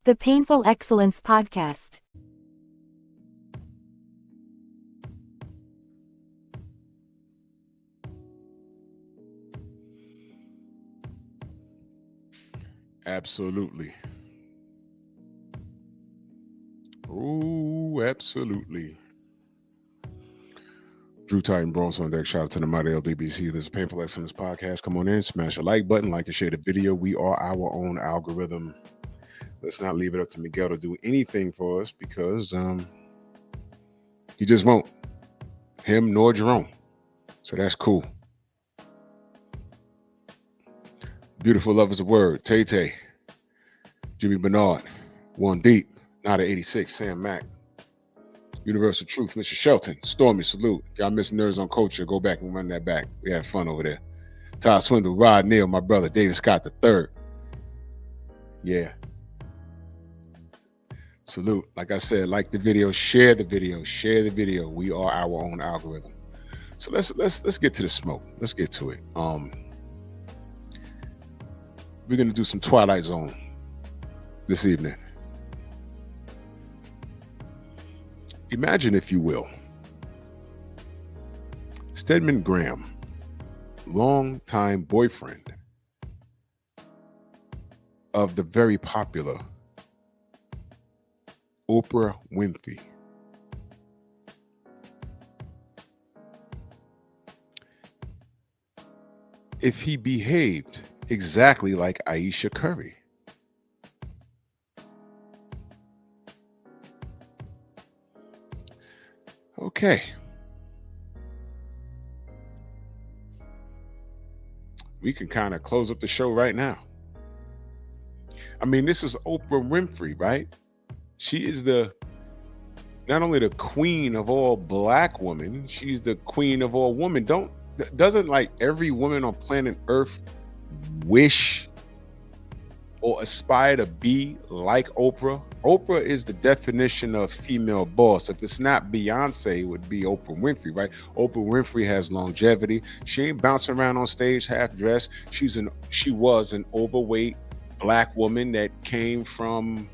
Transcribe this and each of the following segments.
The Painful Excellence Podcast. Absolutely. Oh, absolutely. Drew Titan Bronze on deck. Shout out to the mighty LDBC. This is Painful Excellence Podcast. Come on in, smash a like button, like and share the video. We are our own algorithm. Let's not leave it up to Miguel to do anything for us because he just won't. Him nor Jerome. So that's cool. Beautiful lovers of word. Tay Tay. Jimmy Bernard. One Deep. Not at 86. Sam Mack. Universal Truth, Mr. Shelton. Stormy, salute. Y'all miss Nerds on Culture. Go back and run that back. We had fun over there. Todd Swindle, Rod Neal, my brother, David Scott the third. Yeah. Salute. Like I said, like the video, share the video, share the video. We are our own algorithm. So let's get to the smoke. Let's get to it. We're gonna do some Twilight Zone this evening. Imagine, if you will, Stedman Graham, longtime boyfriend of the very popular Oprah Winfrey. If he behaved exactly like Ayesha Curry. Okay. We can kind of close up the show right now. I mean, this is Oprah Winfrey, right? She is not only the queen of all black women, she's the queen of all women. Doesn't like every woman on planet Earth wish or aspire to be like Oprah? Oprah is the definition of female boss. If it's not Beyonce, it would be Oprah Winfrey, right? Oprah Winfrey has longevity. She ain't bouncing around on stage half dressed. She was an overweight black woman that came from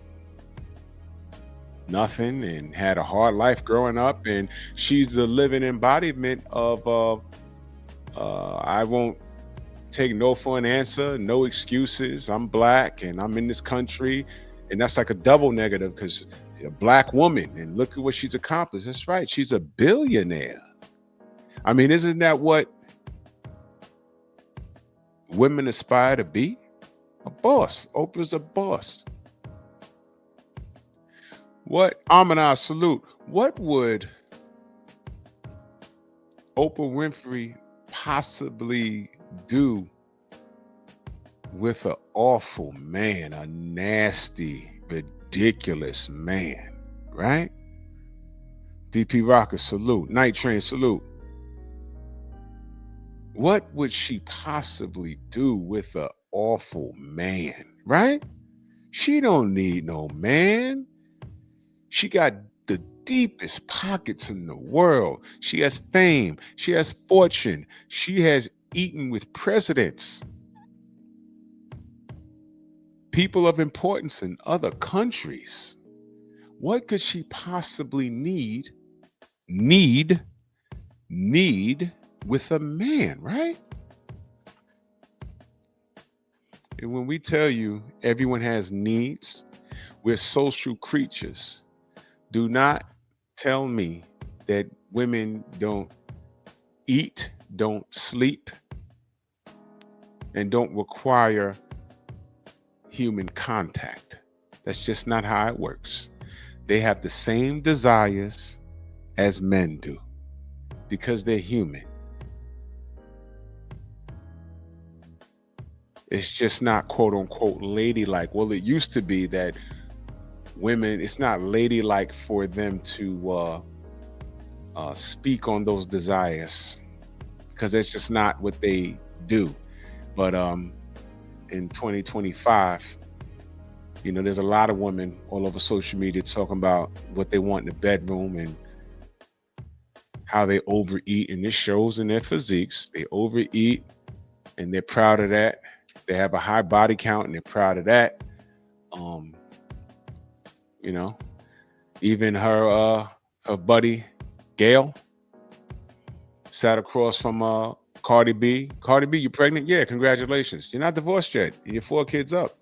nothing and had a hard life growing up, and she's the living embodiment of I won't take no for an answer, no excuses. I'm black and I'm in this country. And that's like a double negative because a black woman, and look at what she's accomplished. That's right. She's a billionaire. I mean, isn't that what women aspire to be? A boss. Oprah's a boss. Amina, salute. What would Oprah Winfrey possibly do with an awful man, a nasty, ridiculous man, right? DP Rocker, salute. Night Train, salute. What would she possibly do with an awful man, right? She don't need no man. She got the deepest pockets in the world. She has fame. She has fortune. She has eaten with presidents, people of importance in other countries. What could she possibly need with a man, right? And when we tell you everyone has needs, we're social creatures. Do not tell me that women don't eat, don't sleep, and don't require human contact. That's just not how it works. They have the same desires as men do because they're human. It's just not quote unquote ladylike. Well, it used to be that women, it's not ladylike for them to speak on those desires because it's just not what they do. But in 2025, there's a lot of women all over social media talking about what they want in the bedroom and how they overeat, and this shows in their physiques. They overeat and they're proud of that. They have a high body count and they're proud of that. You know, even her buddy Gail sat across from Cardi B. Cardi B, you pregnant? Yeah, congratulations. You're not divorced yet, and you're 4 kids up.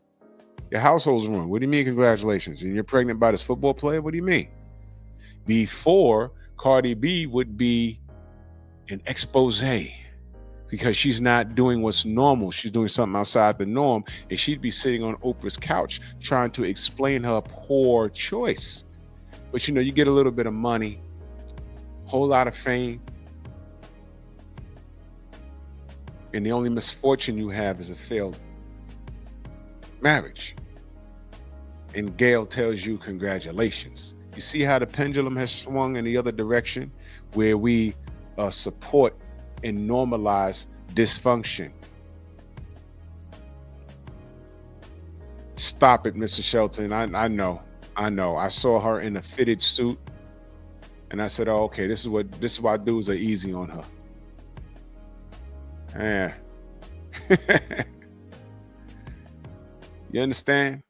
Your household's ruined. What do you mean, congratulations? And you're pregnant by this football player? What do you mean? Before, Cardi B would be an expose because she's not doing what's normal. She's doing something outside the norm, and she'd be sitting on Oprah's couch trying to explain her poor choice. But you get a little bit of money, whole lot of fame, and the only misfortune you have is a failed marriage. And Gail tells you congratulations. You see how the pendulum has swung in the other direction, where we support and normalize dysfunction. Stop it, Mr. Shelton. I know. I saw her in a fitted suit, and I said, "Oh, okay. This is why dudes are easy on her." Yeah. You understand?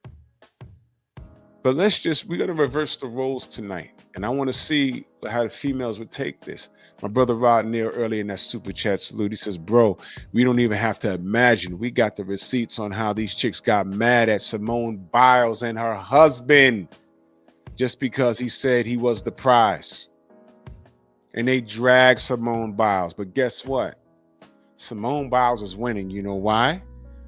But we're going to reverse the roles tonight. And I want to see how the females would take this. My brother Rod Neal earlier in that super chat salute, he says, bro, we don't even have to imagine. We got the receipts on how these chicks got mad at Simone Biles and her husband just because he said he was the prize. And they dragged Simone Biles. But guess what? Simone Biles is winning. You know why?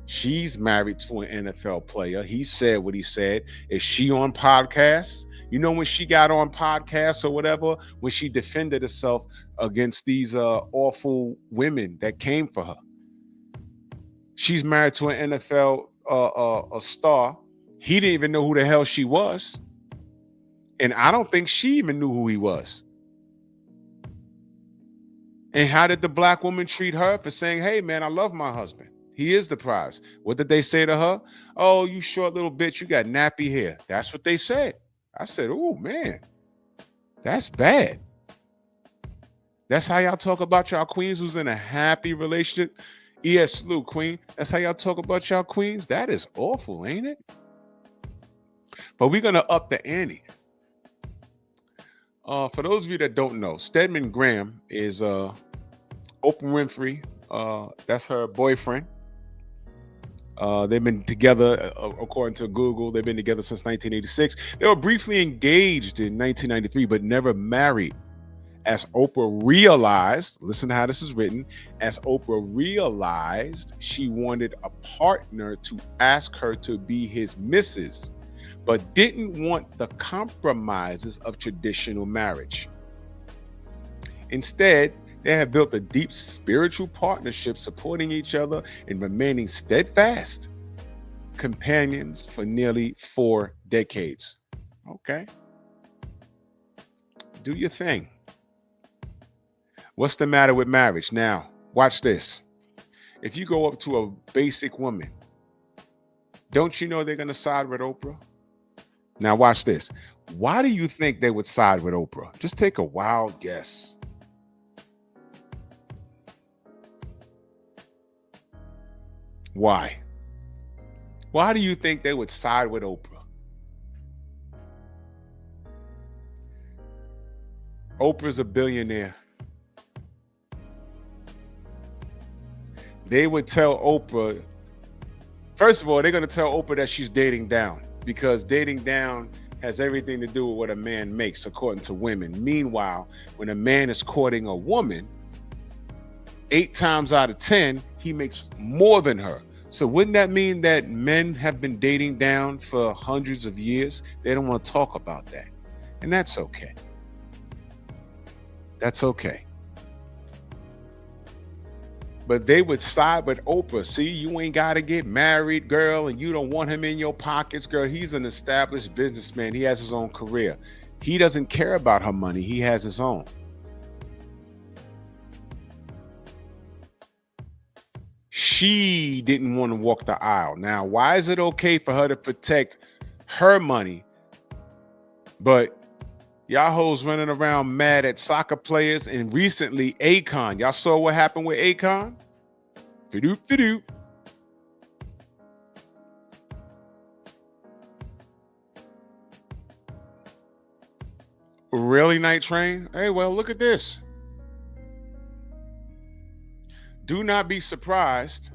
She's married to an NFL player. He said what he said. Is she on podcasts? When she got on podcasts or whatever, when she defended herself against these awful women that came for her. She's married to an NFL a star. He didn't even know who the hell she was. And I don't think she even knew who he was. And how did the black woman treat her for saying, hey, man, I love my husband. He is the prize. What did they say to her? Oh, you short little bitch, you got nappy hair. That's what they said. I said, oh, man, that's bad. That's how y'all talk about y'all queens who's in a happy relationship? E.S. Lou, queen. That's how y'all talk about y'all queens? That is awful, ain't it? But we're going to up the ante. For those of you that don't know, Stedman Graham is Oprah Winfrey. That's her boyfriend. They've been together, according to Google, they've been together since 1986. They were briefly engaged in 1993, but never married. As Oprah realized, listen to how this is written, as Oprah realized she wanted a partner to ask her to be his missus, but didn't want the compromises of traditional marriage. Instead, they have built a deep spiritual partnership, supporting each other and remaining steadfast companions for nearly 4 decades. Okay. Do your thing. What's the matter with marriage? Now, watch this. If you go up to a basic woman, don't you know they're going to side with Oprah? Now, watch this. Why do you think they would side with Oprah? Just take a wild guess. Why? Why do you think they would side with Oprah? Oprah's a billionaire. They would tell Oprah, first of all, they're going to tell Oprah that she's dating down, because dating down has everything to do with what a man makes, according to women. Meanwhile, when a man is courting a woman, 8 times out of 10, he makes more than her. So wouldn't that mean that men have been dating down for hundreds of years? They don't want to talk about that. And that's okay. That's okay. But they would side with Oprah. See, you ain't got to get married, girl, and you don't want him in your pockets, girl. He's an established businessman. He has his own career. He doesn't care about her money. He has his own. She didn't want to walk the aisle. Now, why is it okay for her to protect her money, but y'all hoes running around mad at soccer players? And recently, Akon. Y'all saw what happened with Akon? Fidoop. Really, Night Train? Hey, well, look at this. Do not be surprised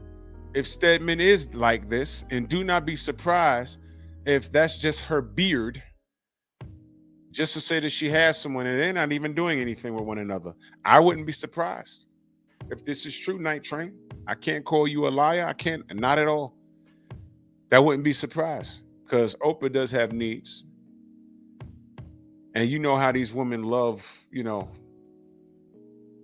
if Stedman is like this, and do not be surprised if that's just her beard, just to say that she has someone and they're not even doing anything with one another. I wouldn't be surprised if this is true, Night Train. I can't call you a liar. I can't, not at all. That wouldn't be surprised because Oprah does have needs. And you know how these women love,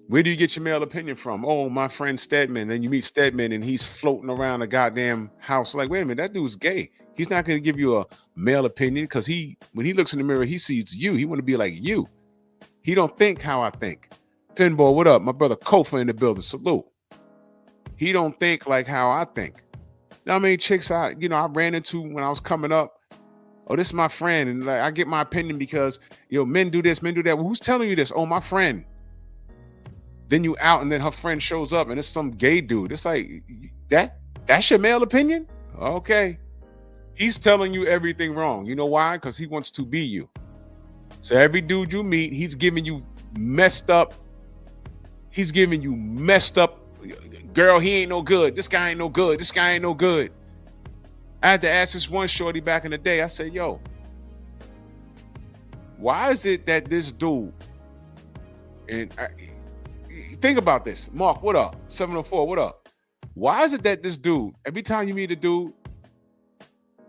where do you get your male opinion from? Oh, my friend Stedman. Then you meet Stedman and he's floating around a goddamn house. Like, wait a minute, that dude's gay. He's not going to give you a male opinion because when he looks in the mirror, he sees you. He want to be like you. He don't think how I think. Pinball, what up? My brother Kofa in the building. Salute. He don't think like how I think. Now, I mean, chicks I ran into when I was coming up. Oh, this is my friend. And like, I get my opinion because, men do this, men do that. Well, who's telling you this? Oh, my friend. Then you out and then her friend shows up and it's some gay dude. It's like, that's your male opinion? Okay. He's telling you everything wrong. You know why? Because he wants to be you. So every dude you meet, he's giving you messed up. He's giving you messed up. Girl, he ain't no good. This guy ain't no good. This guy ain't no good. I had to ask this one shorty back in the day. I said, yo, why is it that this dude, and think about this. Mark, what up? 704, what up? Why is it that this dude, every time you meet a dude,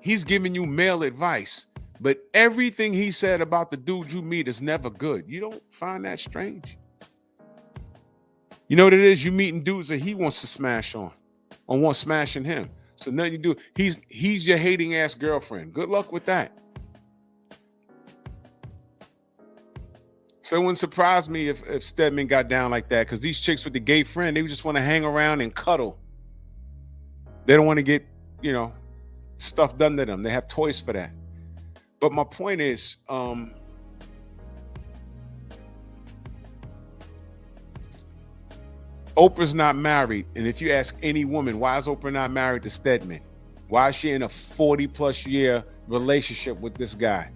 he's giving you male advice, but everything he said about the dude you meet is never good? You don't find that strange? You know what it is? You meeting dudes that he wants to smash on or wants smashing him. So nothing you do. He's your hating ass girlfriend. Good luck with that. So it wouldn't surprise me if Stedman got down like that, because these chicks with the gay friend, they just want to hang around and cuddle. They don't want to get, stuff done to them. They have toys for that. But my point is, Oprah's not married. And if you ask any woman, why is Oprah not married to Stedman? Why is she in a 40+ year relationship with this guy?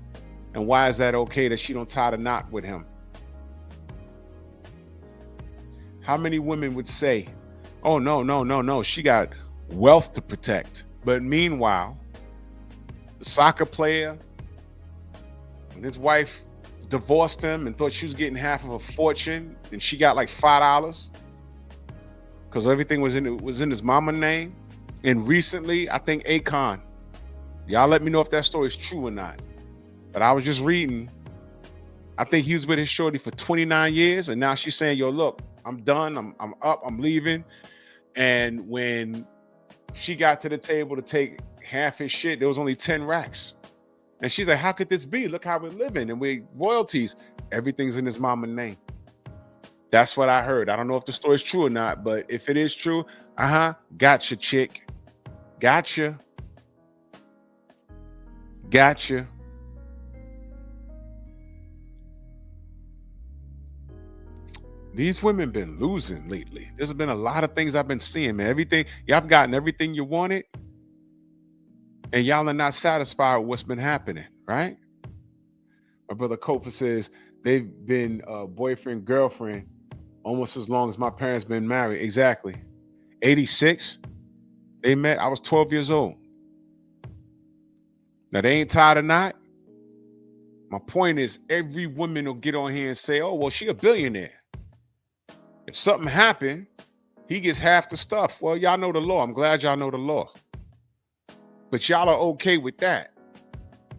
And why is that okay that she don't tie the knot with him? How many women would say, oh, no, she got wealth to protect. But meanwhile, the soccer player, when his wife divorced him and thought she was getting half of a fortune, and she got like $5 because everything was in his mama name. And recently, I think Akon, y'all let me know if that story is true or not. But I was just reading, I think he was with his shorty for 29 years. And now she's saying, yo, look, I'm done. I'm up. I'm leaving. And when she got to the table to take half his shit, there was only 10 racks. And she's like, how could this be? Look how we're living. And we royalties. Everything's in his mama's name. That's what I heard. I don't know if the story's true or not, but if it is true, gotcha, chick. Gotcha. These women been losing lately. There's been a lot of things I've been seeing, man. Everything, y'all have gotten everything you wanted, and y'all are not satisfied with what's been happening, right? My brother Kofa says they've been boyfriend, girlfriend almost as long as my parents been married. Exactly. 86, they met. I was 12 years old. Now, they ain't tied or not. My point is, every woman will get on here and say, oh, well, she a billionaire. If something happened, he gets half the stuff. Well, y'all know the law. I'm glad y'all know the law. But y'all are okay with that.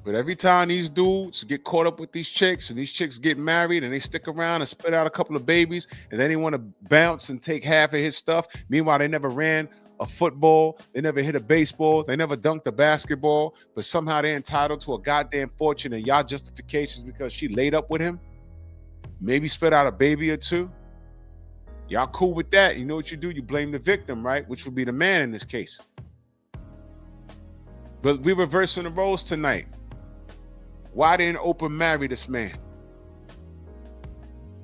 But every time these dudes get caught up with these chicks and these chicks get married and they stick around and spit out a couple of babies and then they want to bounce and take half of his stuff. Meanwhile, they never ran a football. They never hit a baseball. They never dunked a basketball. But somehow they're entitled to a goddamn fortune, and y'all justifications because she laid up with him. Maybe spit out a baby or two. Y'all cool with that. You know what you do? You blame the victim, right? Which would be the man in this case. But we're reversing the roles tonight. Why didn't Oprah marry this man?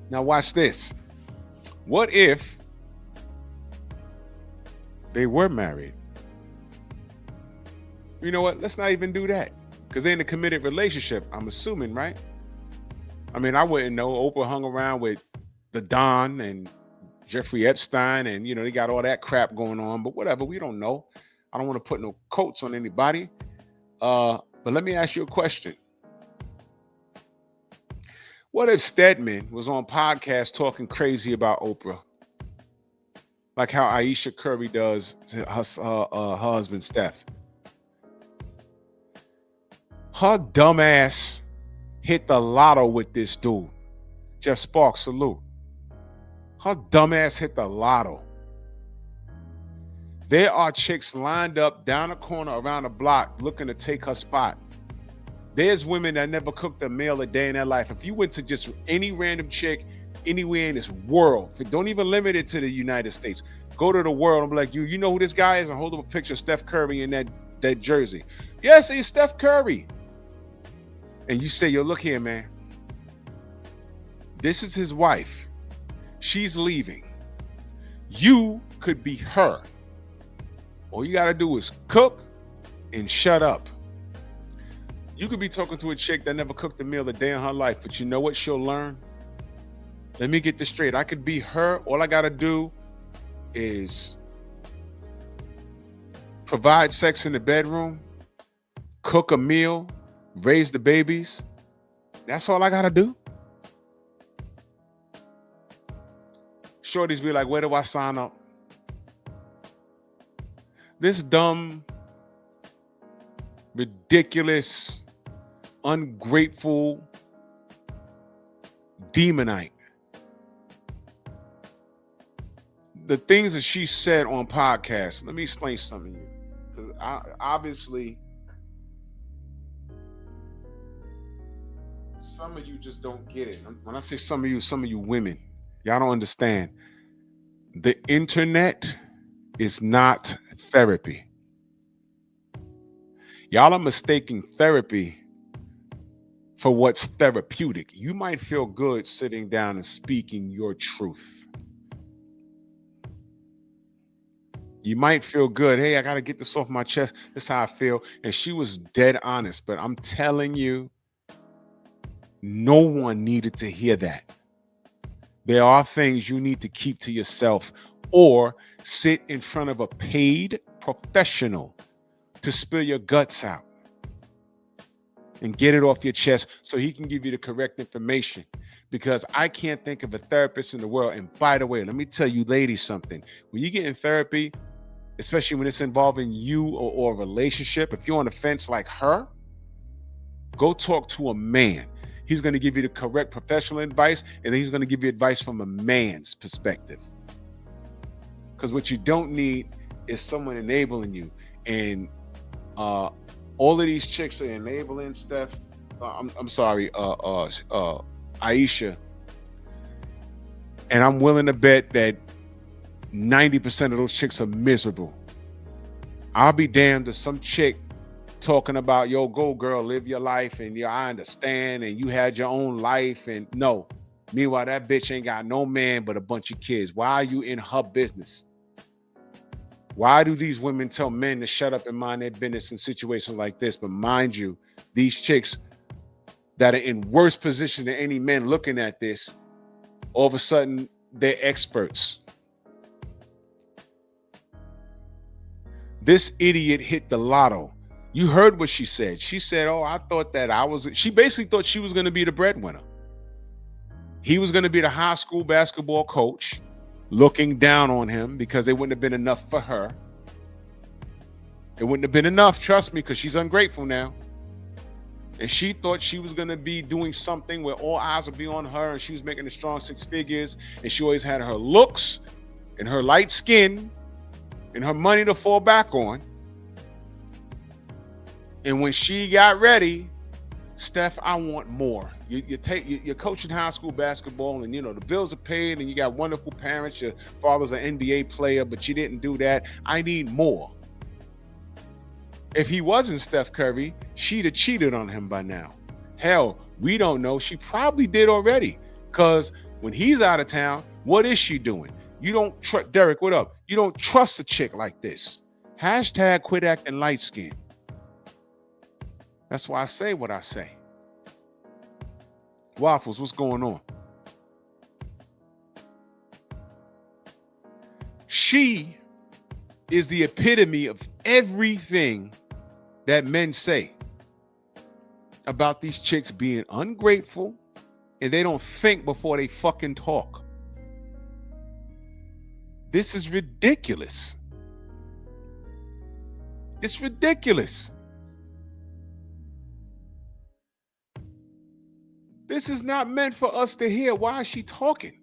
Now watch this. What if they were married? You know what? Let's not even do that. Because they're in a committed relationship, I'm assuming, right? I mean, I wouldn't know. Oprah hung around with the Don and Jeffrey Epstein, and they got all that crap going on. But whatever, we don't know. I don't want to put no coats on anybody. But let me ask you a question. What if Stedman was on podcast talking crazy about Oprah, like how Ayesha Curry does her husband Steph? Her dumb ass hit the lotto with this dude. Jeff Sparks, salute. Her dumb ass hit the lotto. There are chicks lined up down the corner around the block looking to take her spot. There's women that never cooked a meal a day in their life. If you went to just any random chick anywhere in this world, don't even limit it to the United States, go to the world and be like, you know who this guy is? And hold up a picture of Steph Curry in that jersey. Yes, he's Steph Curry. And you say, yo, look here, man. This is his wife. She's leaving. You could be her. All you got to do is cook and shut up. You could be talking to a chick that never cooked a meal a day in her life, but you know what she'll learn? Let me get this straight. I could be her. All I got to do is provide sex in the bedroom, cook a meal, raise the babies. That's all I got to do. Shorties be like, where do I sign up? This dumb, ridiculous, ungrateful demonite. The things that she said on podcasts, let me explain something to you. Because obviously, some of you just don't get it. When I say some of you women, y'all don't understand. The internet is not therapy. Y'all are mistaking therapy for what's therapeutic. You might feel good sitting down and speaking your truth. You might feel good. Hey, I got to get this off my chest. That's how I feel. And she was dead honest. But I'm telling you, no one needed to hear that. There are things you need to keep to yourself or sit in front of a paid professional to spill your guts out and get it off your chest so he can give you the correct information. Because I can't think of a therapist in the world. And by the way, let me tell you ladies something. When you get in therapy, especially when it's involving you or a relationship, if you're on the fence like her, go talk to a man. He's going to give you the correct professional advice, and then he's going to give you advice from a man's perspective. Because what you don't need is someone enabling you. And all of these chicks are enabling Steph. I'm sorry, Ayesha. And I'm willing to bet that 90% of those chicks are miserable. I'll be damned if some chick talking about, yo, go girl, live your life, and yeah, I understand, and you had your own life, and no. Meanwhile, that bitch ain't got no man but a bunch of kids. Why are you in her business? Why do these women tell men to shut up and mind their business in situations like this? But mind you, these chicks that are in worse position than any men looking at this, all of a sudden, they're experts. This idiot hit the lotto. You heard what she said. She said, oh, I thought that she basically thought she was going to be the breadwinner. He was going to be the high school basketball coach looking down on him because it wouldn't have been enough for her. It wouldn't have been enough, trust me, because she's ungrateful now. And she thought she was going to be doing something where all eyes would be on her, and she was making a strong 6 figures, and she always had her looks and her light skin and her money to fall back on. And when she got ready, Steph, I want more. You're coaching high school basketball, and the bills are paid, and you got wonderful parents. Your father's an NBA player, but you didn't do that. I need more. If he wasn't Steph Curry, she'd have cheated on him by now. Hell, we don't know. She probably did already, because when he's out of town, what is she doing? You don't trust Derek. What up? You don't trust a chick like this. # quit acting light skinned. That's why I say what I say. Waffles, what's going on? She is the epitome of everything that men say about these chicks being ungrateful and they don't think before they fucking talk. This is ridiculous. It's ridiculous. This is not meant for us to hear. Why is she talking?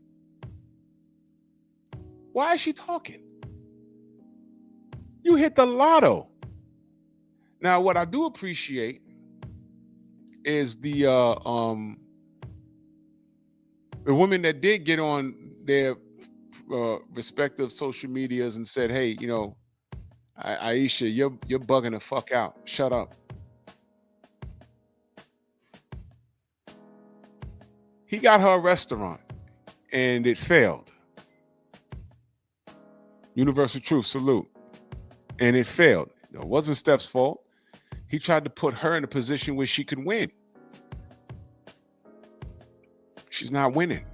Why is she talking? You hit the lotto. Now, what I do appreciate is the women that did get on their respective social medias and said, "Hey, you know, Ayesha, you're bugging the fuck out. Shut up." He got her a restaurant, and it failed. Universal Truth, salute. And it failed. It wasn't Steph's fault. He tried to put her in a position where she could win. She's not winning.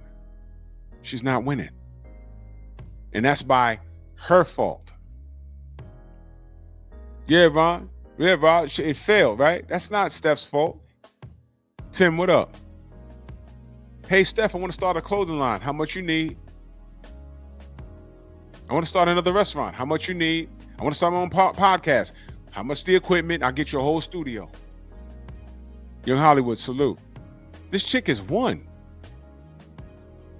She's not winning. And that's by her fault. Yeah, Ron. Yeah, Ron. It failed, right? That's not Steph's fault. Tim, what up? Hey, Steph, I want to start a clothing line. How much you need? I want to start another restaurant. How much you need? I want to start my own podcast. How much the equipment? I'll get you a whole studio. Young Hollywood, salute. This chick is one.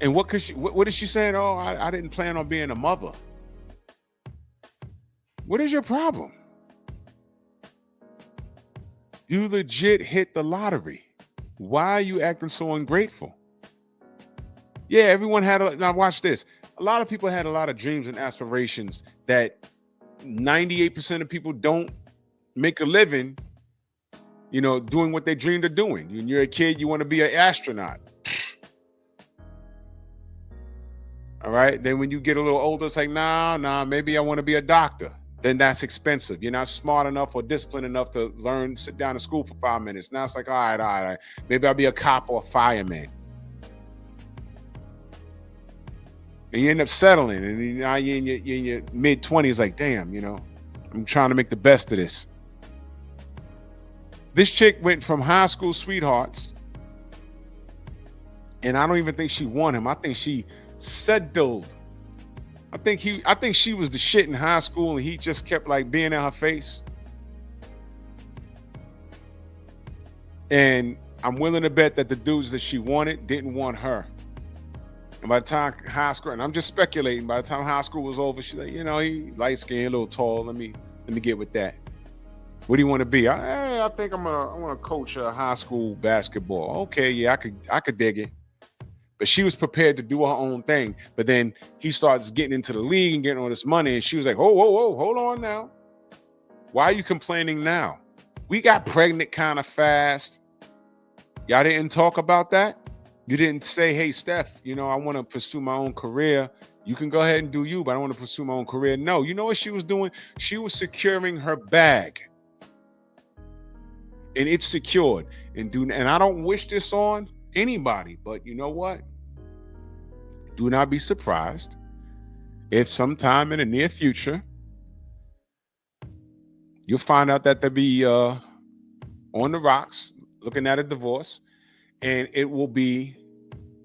And what could she? What is she saying? Oh, I didn't plan on being a mother. What is your problem? You legit hit the lottery. Why are you acting so ungrateful? Yeah, everyone had now watch this. A lot of people had a lot of dreams and aspirations that 98% of people don't make a living, you know, doing what they dreamed of doing. When you're a kid, you want to be an astronaut. All right. Then when you get a little older, it's like, nah, maybe I want to be a doctor. Then that's expensive. You're not smart enough or disciplined enough to learn, sit down in school for 5 minutes. Now it's like, all right. Maybe I'll be a cop or a fireman. And you end up settling, and now you're in your mid-20s, like, damn, you know, I'm trying to make the best of this. This chick went from high school sweethearts, and I don't even think she won him. I think she settled. I think she was the shit in high school, and he just kept like being in her face. And I'm willing to bet that the dudes that she wanted didn't want her. And by the time high school, and I'm just speculating, by the time high school was over, she's like, you know, he light skinned, a little tall. Let me get with that. What do you want to be? I think I want to coach high school basketball. Okay, yeah, I could dig it. But she was prepared to do her own thing. But then he starts getting into the league and getting all this money, and she was like, whoa, hold on now. Why are you complaining now? We got pregnant kind of fast. Y'all didn't talk about that? You didn't say, hey, Steph, you know, I want to pursue my own career. You can go ahead and do you, but I want to pursue my own career. No, you know what she was doing? She was securing her bag. And it's secured. And I don't wish this on anybody, but you know what? Do not be surprised if sometime in the near future, you'll find out that they'll be on the rocks looking at a divorce, and it will be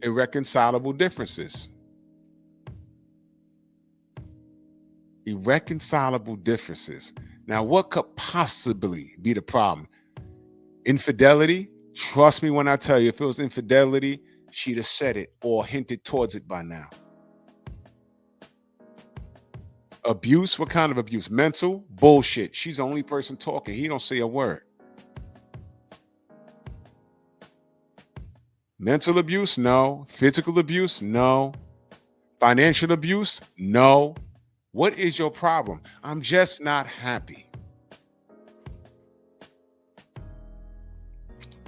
irreconcilable differences. Irreconcilable differences. Now, what could possibly be the problem? Infidelity? Trust me when I tell you, if it was infidelity, she'd have said it or hinted towards it by now. Abuse? What kind of abuse? Mental? Bullshit. She's the only person talking. He don't say a word. Mental abuse? No. Physical abuse? No. Financial abuse? No. What is your problem? I'm just not happy.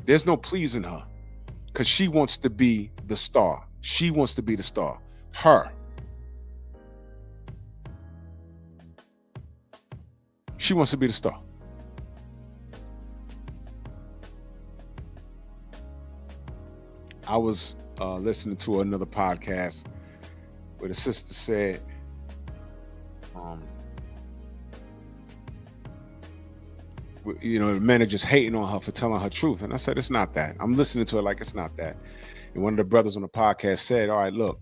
There's no pleasing her because she wants to be the star. She wants to be the star. Her. She wants to be the star. I was listening to another podcast where the sister said, um, men are just hating on her for telling her truth. And I said, it's not that. I'm listening to it like it's not that. And one of the brothers on the podcast said, all right, look,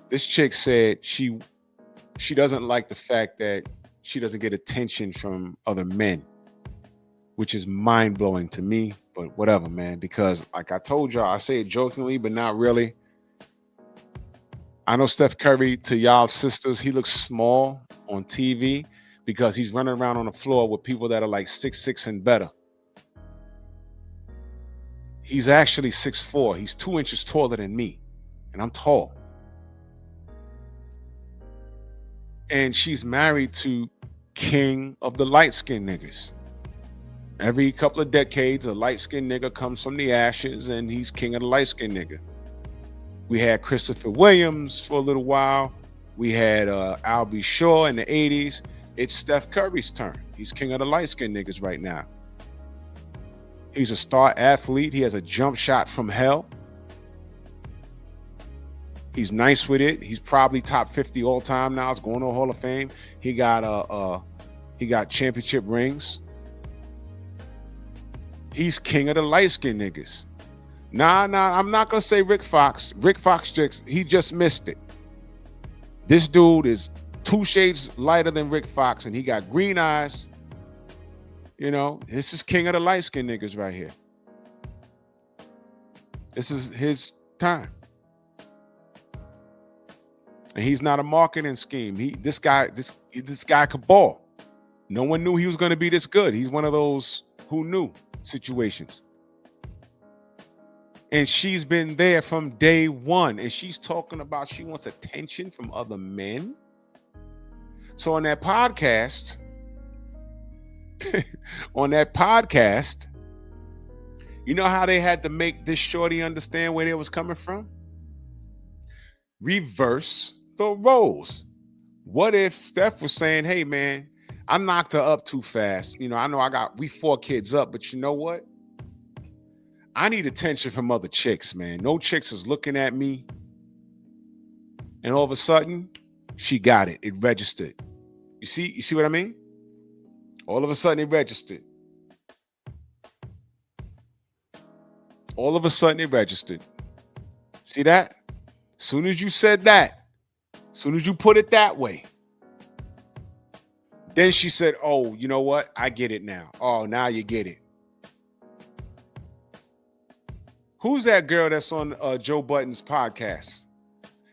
this chick said she doesn't like the fact that she doesn't get attention from other men, which is mind-blowing to me, but whatever, man, because like I told y'all, I say it jokingly, but not really. I know Steph Curry, to y'all sisters, he looks small on TV because he's running around on the floor with people that are like 6'6" and better. He's actually 6'4". He's 2 inches taller than me, and I'm tall. And she's married to king of the light-skinned niggas. Every couple of decades, a light-skinned nigga comes from the ashes, and he's king of the light-skinned nigga. We had Christopher Williams for a little while. We had Albie Shaw in the 80s. It's Steph Curry's turn. He's king of the light-skinned niggas right now. He's a star athlete. He has a jump shot from hell. He's nice with it. He's probably top 50 all time now. He's going to the Hall of Fame. He got championship rings. He's king of the light-skinned niggas. Nah, I'm not gonna say Rick Fox. Rick Fox he just missed it. This dude is 2 shades lighter than Rick Fox, and he got green eyes. This is king of the light-skinned niggas right here. This is his time. And he's not a marketing scheme. This guy could ball. No one knew he was gonna be this good. He's one of those who knew situations. And she's been there from day one. And she's talking about she wants attention from other men. So on that podcast, you know how they had to make this shorty understand where they was coming from? Reverse the roles. What if Steph was saying, hey man, I knocked her up too fast. I know we 4 kids up, but you know what? I need attention from other chicks, man. No chicks is looking at me. And all of a sudden, she got it. It registered. You see what I mean? All of a sudden, it registered. All of a sudden, it registered. See that? Soon as you said that, soon as you put it that way, then she said, oh, you know what? I get it now. Oh, now you get it. Who's that girl that's on Joe Budden's podcast?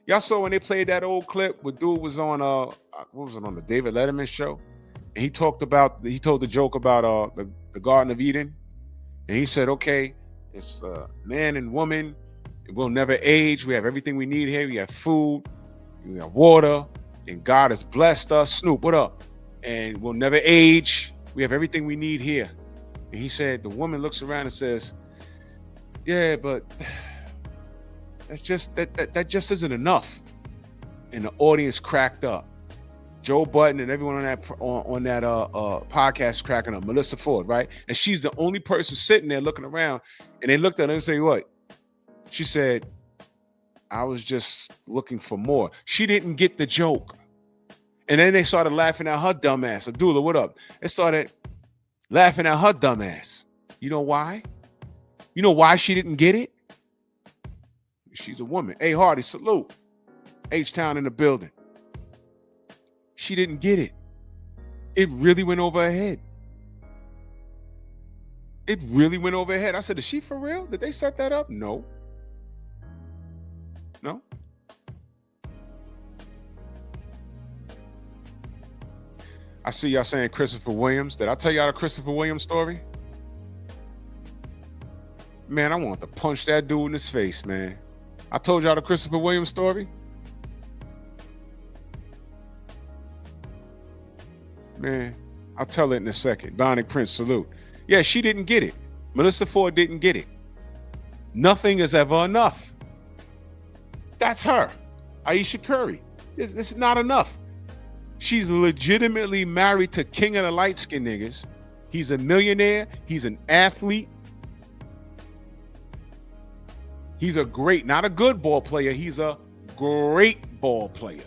Y'all saw when they played that old clip where dude was on what was it, on the David Letterman show? And he told the joke about the Garden of Eden. And he said, okay, it's man and woman. We'll never age. We have everything we need here. We have food, we have water, and God has blessed us. Snoop, what up? And we'll never age. We have everything we need here. And he said, the woman looks around and says, yeah, but that's just that just isn't enough. And the audience cracked up. Joe Budden and everyone on that podcast cracking up. Melissa Ford, right? And she's the only person sitting there looking around. And they looked at her and say, what? She said, I was just looking for more. She didn't get the joke. And then they started laughing at her dumbass. Abdullah, what up? They started laughing at her dumbass. You know why? You know why she didn't get it? She's a woman. Hey, Hardy, salute. H-Town in the building. She didn't get it. It really went over her head. It really went over her head. I said, is she for real? Did they set that up? No. No. I see y'all saying Christopher Williams. Did I tell y'all the Christopher Williams story? Man, I want to punch that dude in his face, man. I told y'all the Christopher Williams story. Man, I'll tell it in a second. Bonnie Prince, salute. Yeah, she didn't get it. Melissa Ford didn't get it. Nothing is ever enough. That's her. Ayesha Curry. This is not enough. She's legitimately married to king of the light skin niggas. He's a millionaire. He's an athlete. He's a great, not a good ball player. He's a great ball player.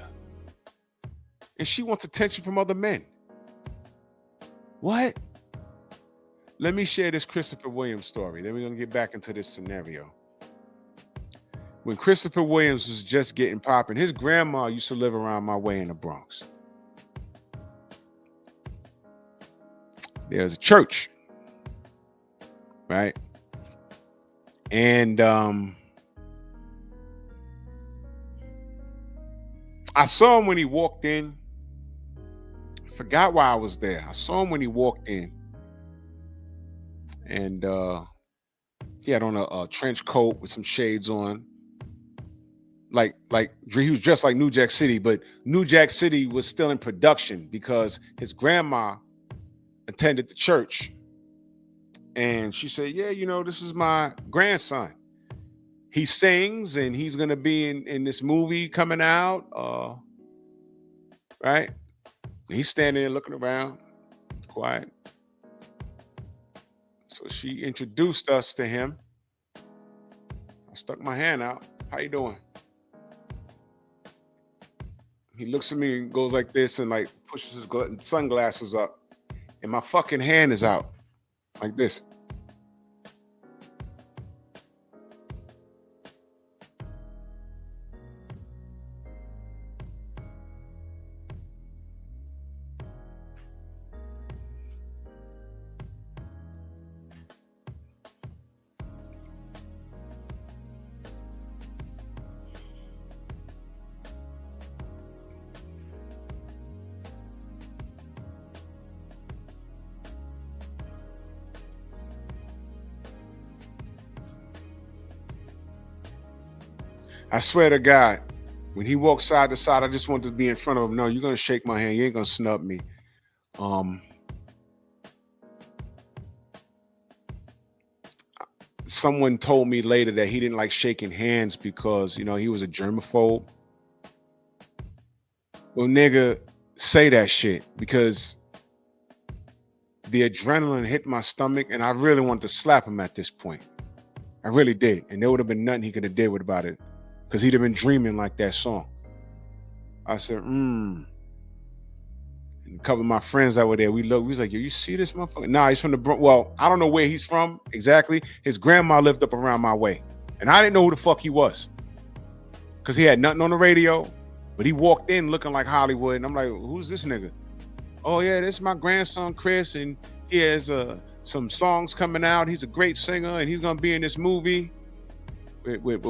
And she wants attention from other men. What? Let me share this Christopher Williams story. Then we're going to get back into this scenario. When Christopher Williams was just getting popping, his grandma used to live around my way in the Bronx. There's a church, right? And I saw him when he walked in. Forgot why I was there. I saw him when he walked in. And he had on a trench coat with some shades on. Like he was dressed like New Jack City, but New Jack City was still in production because his grandma attended the church. And she said, yeah, this is my grandson. He sings and he's going to be in this movie coming out. Right? And he's standing there looking around, quiet. So she introduced us to him. I stuck my hand out. How you doing? He looks at me and goes like this and like pushes his sunglasses up. And my fucking hand is out like this. I swear to God, when he walks side to side, I just want to be in front of him. No, you're gonna shake my hand. You ain't gonna snub me. Someone told me later that he didn't like shaking hands because he was a germaphobe. Well, nigga, say that shit because the adrenaline hit my stomach and I really wanted to slap him at this point. I really did, and there would have been nothing he could have did about it. Because he'd have been dreaming like that song. I said, And a couple of my friends that were there, we was like, yo, you see this motherfucker? Nah, he's from the Bronx. Well, I don't know where he's from exactly. His grandma lived up around my way. And I didn't know who the fuck he was. Because he had nothing on the radio. But he walked in looking like Hollywood. And I'm like, who's this nigga? Oh, yeah, this is my grandson, Chris. And he has some songs coming out. He's a great singer. And he's going to be in this movie with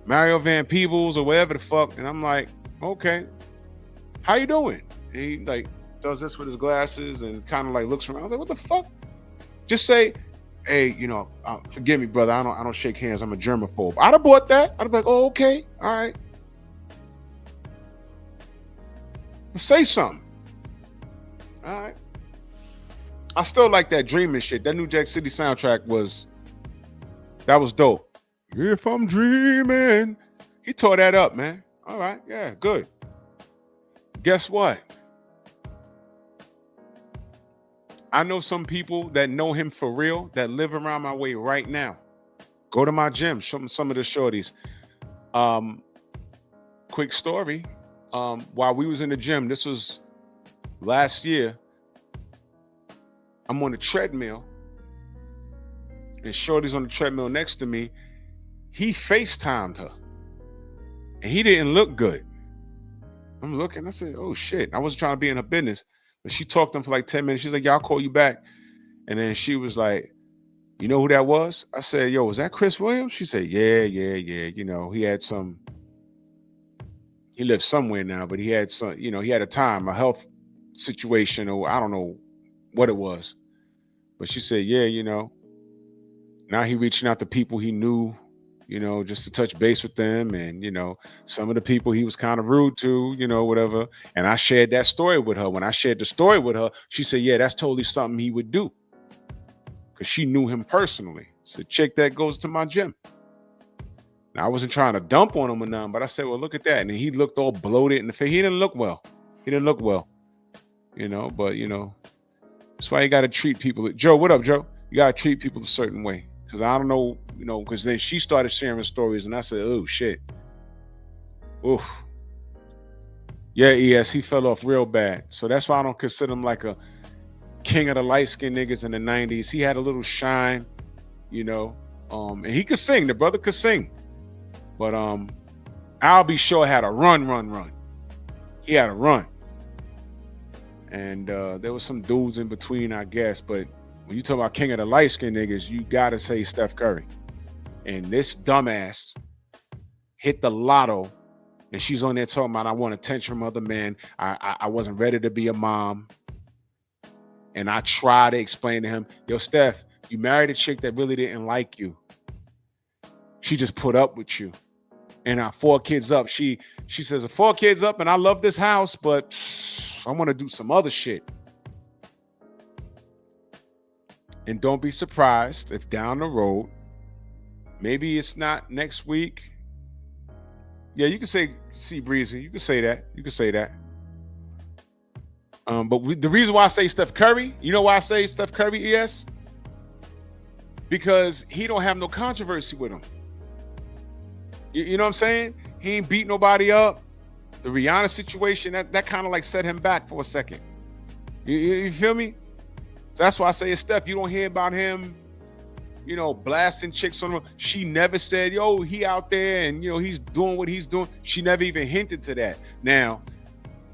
Mario Van Peebles or whatever the fuck. And I'm like, okay, how you doing? And he like does this with his glasses and kind of like looks around. I was like, what the fuck? Just say, hey, forgive me, brother. I don't shake hands. I'm a germaphobe. I'd have bought that. I'd have been like, oh, okay. All right. Say something. All right. I still like that dreaming shit. That New Jack City soundtrack was dope. If I'm dreaming. He tore that up, man. All right. Yeah, good. Guess what? I know some people that know him for real that live around my way right now. Go to my gym. Show them some of the shorties. Quick story. While we was in the gym, this was last year, I'm on the treadmill. And shorty's on the treadmill next to me. He FaceTimed her. And he didn't look good. I'm looking. I said, oh, shit. I wasn't trying to be in her business. But she talked to him for like 10 minutes. She's like, yeah, I'll call you back. And then she was like, you know who that was? I said, yo, was that Chris Williams? She said, yeah. He had he lived somewhere now, but he had he had a health situation, or I don't know what it was. But she said, yeah, now he reaching out to people he knew, just to touch base with them. And, some of the people he was kind of rude to, whatever. And I shared that story with her. When I shared the story with her, she said, yeah, that's totally something he would do. Because she knew him personally. It's a chick that goes to my gym. Now, I wasn't trying to dump on him or nothing, but I said, well, look at that. And he looked all bloated in the face. He didn't look well. But, that's why you got to treat people. Joe, what up, Joe? You got to treat people a certain way. Because I don't know because then she started sharing stories, and I said, oh shit. Oof. Yeah, he fell off real bad. So that's why I don't consider him like a king of the light-skinned niggas in the 90s. He had a little shine, and he could sing. The brother could sing. But I'll Be Sure had a run. He had a run. And there was some dudes in between, I guess. But when you talk about king of the light-skinned niggas, you got to say Steph Curry. And this dumbass hit the lotto. And she's on there talking about, I want attention from other men. I wasn't ready to be a mom. And I try to explain to him, yo, Steph, you married a chick that really didn't like you. She just put up with you. And our 4 kids up. She says, 4 kids up, and I love this house, but I want to do some other shit. And don't be surprised if down the road, maybe it's not next week. Yeah, you can say C Breezy. You can say that. But the reason why I say Steph Curry, you know why I say Steph Curry, ES? Because he don't have no controversy with him. You know what I'm saying? He ain't beat nobody up. The Rihanna situation, that kind of like set him back for a second. You feel me? So that's why I say it's Steph. You don't hear about him, blasting chicks on him. She never said, yo, he out there and, he's doing what he's doing. She never even hinted to that. Now,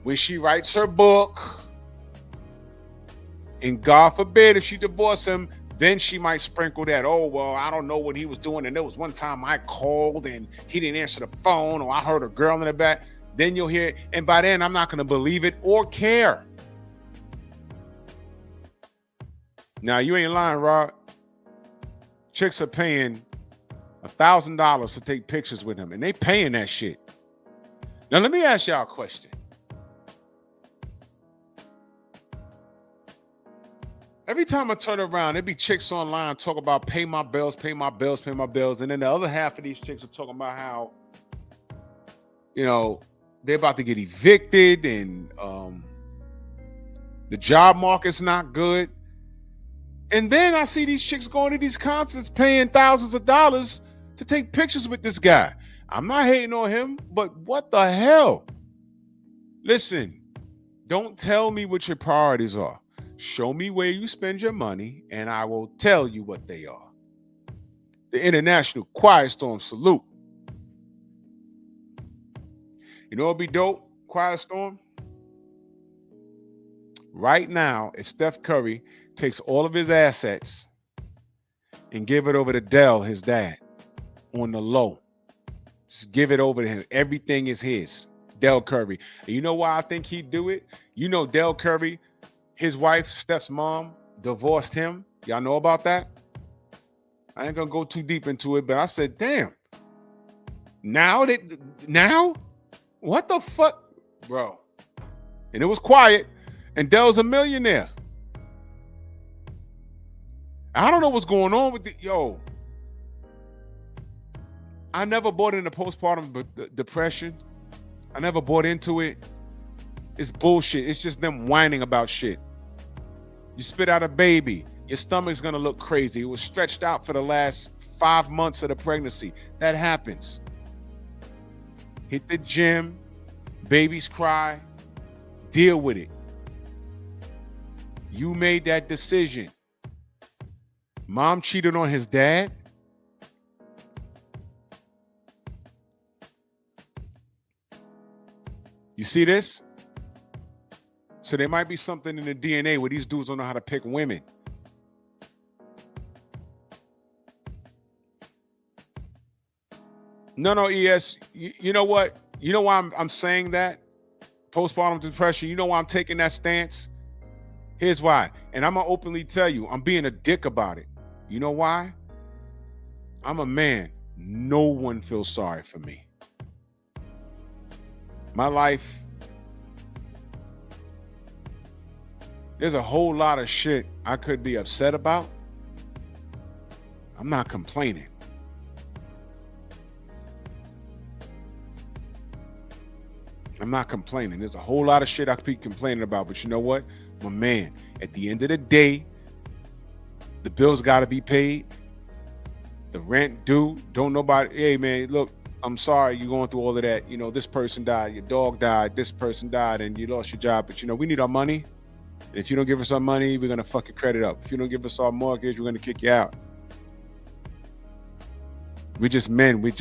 when she writes her book, and God forbid if she divorced him, then she might sprinkle that, oh, well, I don't know what he was doing. And there was one time I called and he didn't answer the phone, or I heard a girl in the back. Then you'll hear it. And by then, I'm not going to believe it or care. Now, you ain't lying, Rod. Chicks are paying $1,000 to take pictures with him, and they paying that shit. Now, let me ask y'all a question. Every time I turn around, there be chicks online talk about pay my bills. And then the other half of these chicks are talking about how, they're about to get evicted and the job market's not good. And then I see these chicks going to these concerts paying thousands of dollars to take pictures with this guy. I'm not hating on him, but what the hell? Listen, don't tell me what your priorities are. Show me where you spend your money, and I will tell you what they are. The International Quiet Storm salute. You know what'd be dope, Quiet Storm? Right now, if Steph Curry takes all of his assets and give it over to Dell, his dad, on the low. Just give it over to him. Everything is his. Dell Curry. And you know why I think he'd do it? Dell Curry, his wife, Steph's mom, divorced him. Y'all know about that? I ain't gonna go too deep into it, but I said, damn. Now? What the fuck? Bro. And it was quiet. And Dell's a millionaire. I don't know what's going on with I never bought into postpartum depression. I never bought into it. It's bullshit. It's just them whining about shit. You spit out a baby, your stomach's gonna look crazy. It was stretched out for the last 5 months of the pregnancy. That happens. Hit the gym, babies cry, deal with it. You made that decision. Mom cheated on his dad. You see this? So there might be something in the DNA where these dudes don't know how to pick women. No, ES. You know what? You know why I'm saying that? Postpartum depression. You know why I'm taking that stance? Here's why. And I'm going to openly tell you, I'm being a dick about it. You know why? I'm a man. No one feels sorry for me. My life, there's a whole lot of shit I could be upset about. I'm not complaining. There's a whole lot of shit I could be complaining about, but you know what? I'm a man. At the end of the day, the bills got to be paid. The rent due. Don't nobody. Hey man, look. I'm sorry you're going through all of that. This person died. Your dog died. This person died, and you lost your job. But we need our money. And if you don't give us our money, we're gonna fuck your credit up. If you don't give us our mortgage, we're gonna kick you out. We're just men. We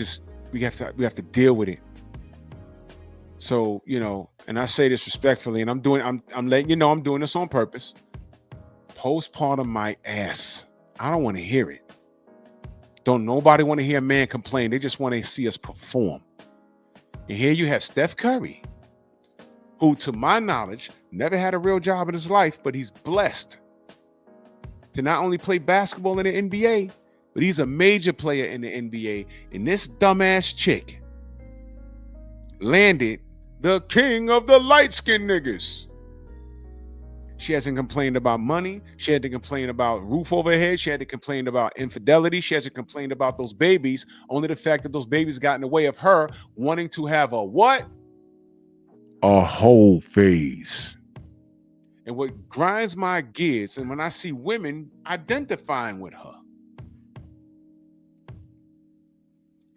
have to deal with it. So and I say this respectfully, and I'm letting you know I'm doing this on purpose. Postpartum my ass. I don't want to hear it. Don't nobody want to hear a man complain. They just want to see us perform. And here you have Steph Curry, who, to my knowledge, never had a real job in his life, but he's blessed to not only play basketball in the NBA, but he's a major player in the NBA. And this dumbass chick landed the king of the light-skinned niggas. She hasn't complained about money. She had to complain about roof over her head. She had to complain about infidelity. She hasn't complained about those babies. Only the fact that those babies got in the way of her wanting to have a what? A whole phase. And what grinds my gears, and when I see women identifying with her.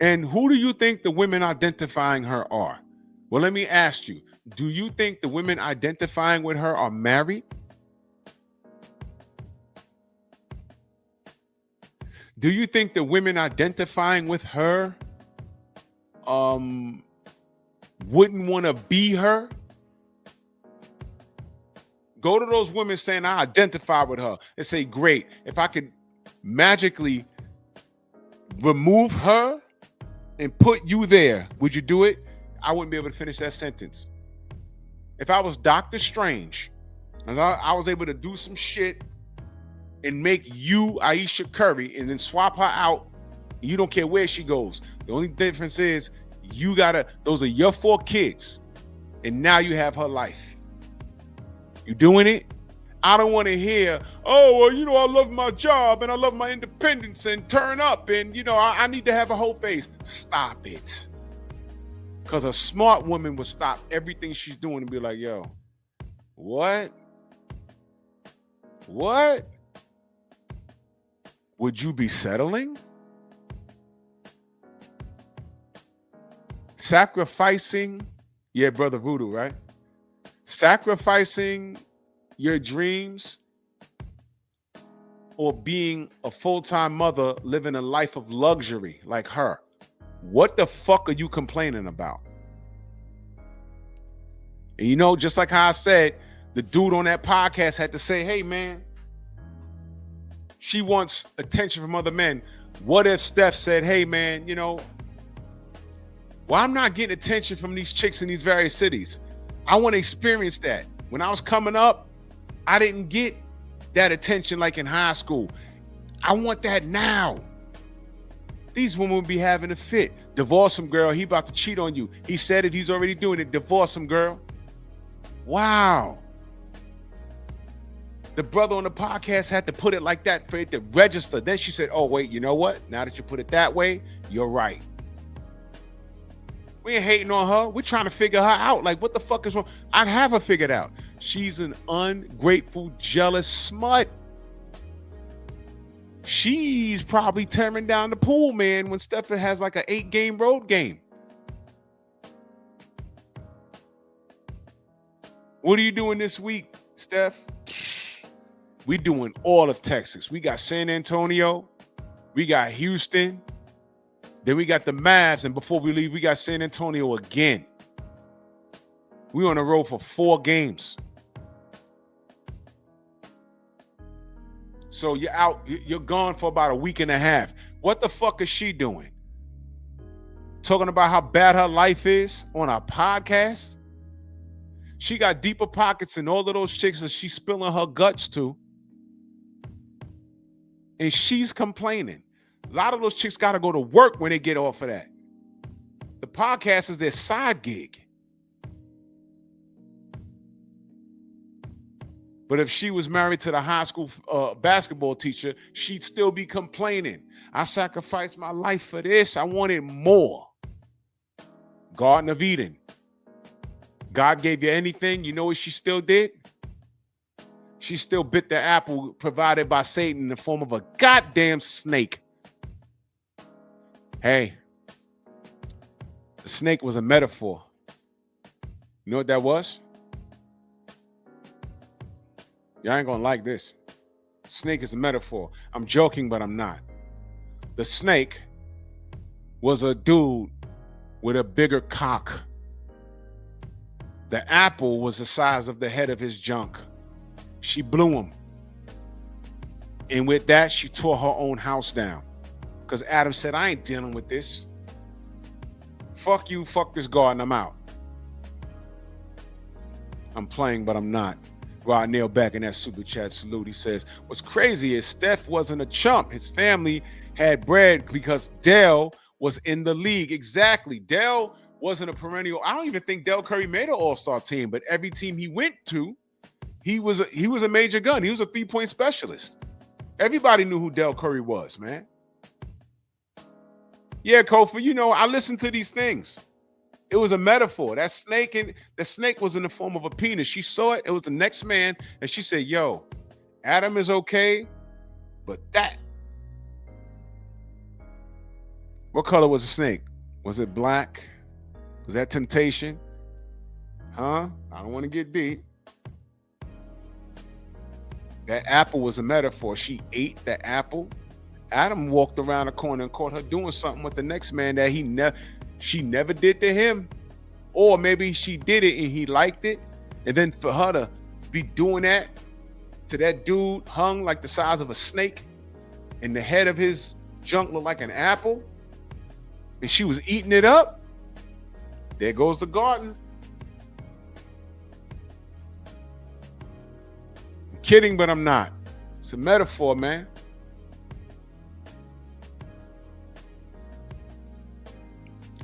And who do you think the women identifying her are? Well, let me ask you. Do you think the women identifying with her are married? Do you think the women identifying with her wouldn't want to be her? Go to those women saying, I identify with her, and say, great. If I could magically remove her and put you there, would you do it? I wouldn't be able to finish that sentence. If I was Doctor Strange, as I was able to do some shit and make you Ayesha Curry and then swap her out, you don't care where she goes. The only difference is those are your 4 kids, and now you have her life. You doing it? I don't want to hear, oh, well, I love my job and I love my independence and turn up and, I need to have a whole face. Stop it. Because a smart woman would stop everything she's doing and be like, yo, what? What? Would you be settling? Sacrificing, yeah, Brother Voodoo, right? Sacrificing your dreams or being a full-time mother living a life of luxury like her. What the fuck are you complaining about? And just like how I said, the dude on that podcast had to say, hey, man, she wants attention from other men. What if Steph said, hey, man, well, I'm not getting attention from these chicks in these various cities. I want to experience that. When I was coming up, I didn't get that attention like in high school. I want that now. These women would be having a fit. Divorce him, girl. He about to cheat on you. He said it. He's already doing it. Divorce him, girl. Wow. The brother on the podcast had to put it like that for it to register. Then she said, oh, wait, you know what? Now that you put it that way, you're right. We ain't hating on her. We're trying to figure her out. Like, what the fuck is wrong? I have her figured out. She's an ungrateful, jealous smut. She's probably tearing down the pool, man, when Stephen has like an 8-game road game. What are you doing this week, Steph? We doing all of Texas. We got San Antonio. We got Houston. Then we got the Mavs. And before we leave, we got San Antonio again. We on the road for 4 games. So you're out, you're gone for about a week and a half. What the fuck is she doing? Talking about how bad her life is on our podcast? She got deeper pockets than all of those chicks that she's spilling her guts to. And she's complaining. A lot of those chicks got to go to work when they get off of that. The podcast is their side gig. But if she was married to the high school basketball teacher, she'd still be complaining. I sacrificed my life for this. I wanted more. Garden of Eden. God gave you anything. You know what she still did? She still bit the apple provided by Satan in the form of a goddamn snake. Hey, the snake was a metaphor. You know what that was? Y'all ain't gonna like this. Snake is a metaphor. I'm joking, but I'm not. The snake was a dude with a bigger cock. The apple was the size of the head of his junk. She blew him. And with that, she tore her own house down. Because Adam said, I ain't dealing with this. Fuck you, fuck this garden, I'm out. I'm playing, but I'm not. Rod Neal back in that super chat salute. He says, what's crazy is Steph wasn't a chump. His family had bread because Dell was in the league. Exactly. Dell wasn't a perennial. I don't even think Dell Curry made an all-star team, but every team he went to, he was a major gun. He was a three-point specialist. Everybody knew who Dell Curry was, man. Yeah, Kofi, you know, I listen to these things. It was a metaphor. That snake, and the snake was in the form of a penis. She saw it. It was the next man, and she said, yo, Adam is okay, but that. What color was the snake? Was it black? Was that temptation? Huh? I don't want to get deep. That apple was a metaphor. She ate the apple. Adam walked around the corner and caught her doing something with the next man that she never did to him. Or maybe she did it and he liked it. And then for her to be doing that to that dude hung like the size of a snake and the head of his junk looked like an apple and she was eating it up, there goes the garden. I'm kidding, but I'm not. It's a metaphor, man.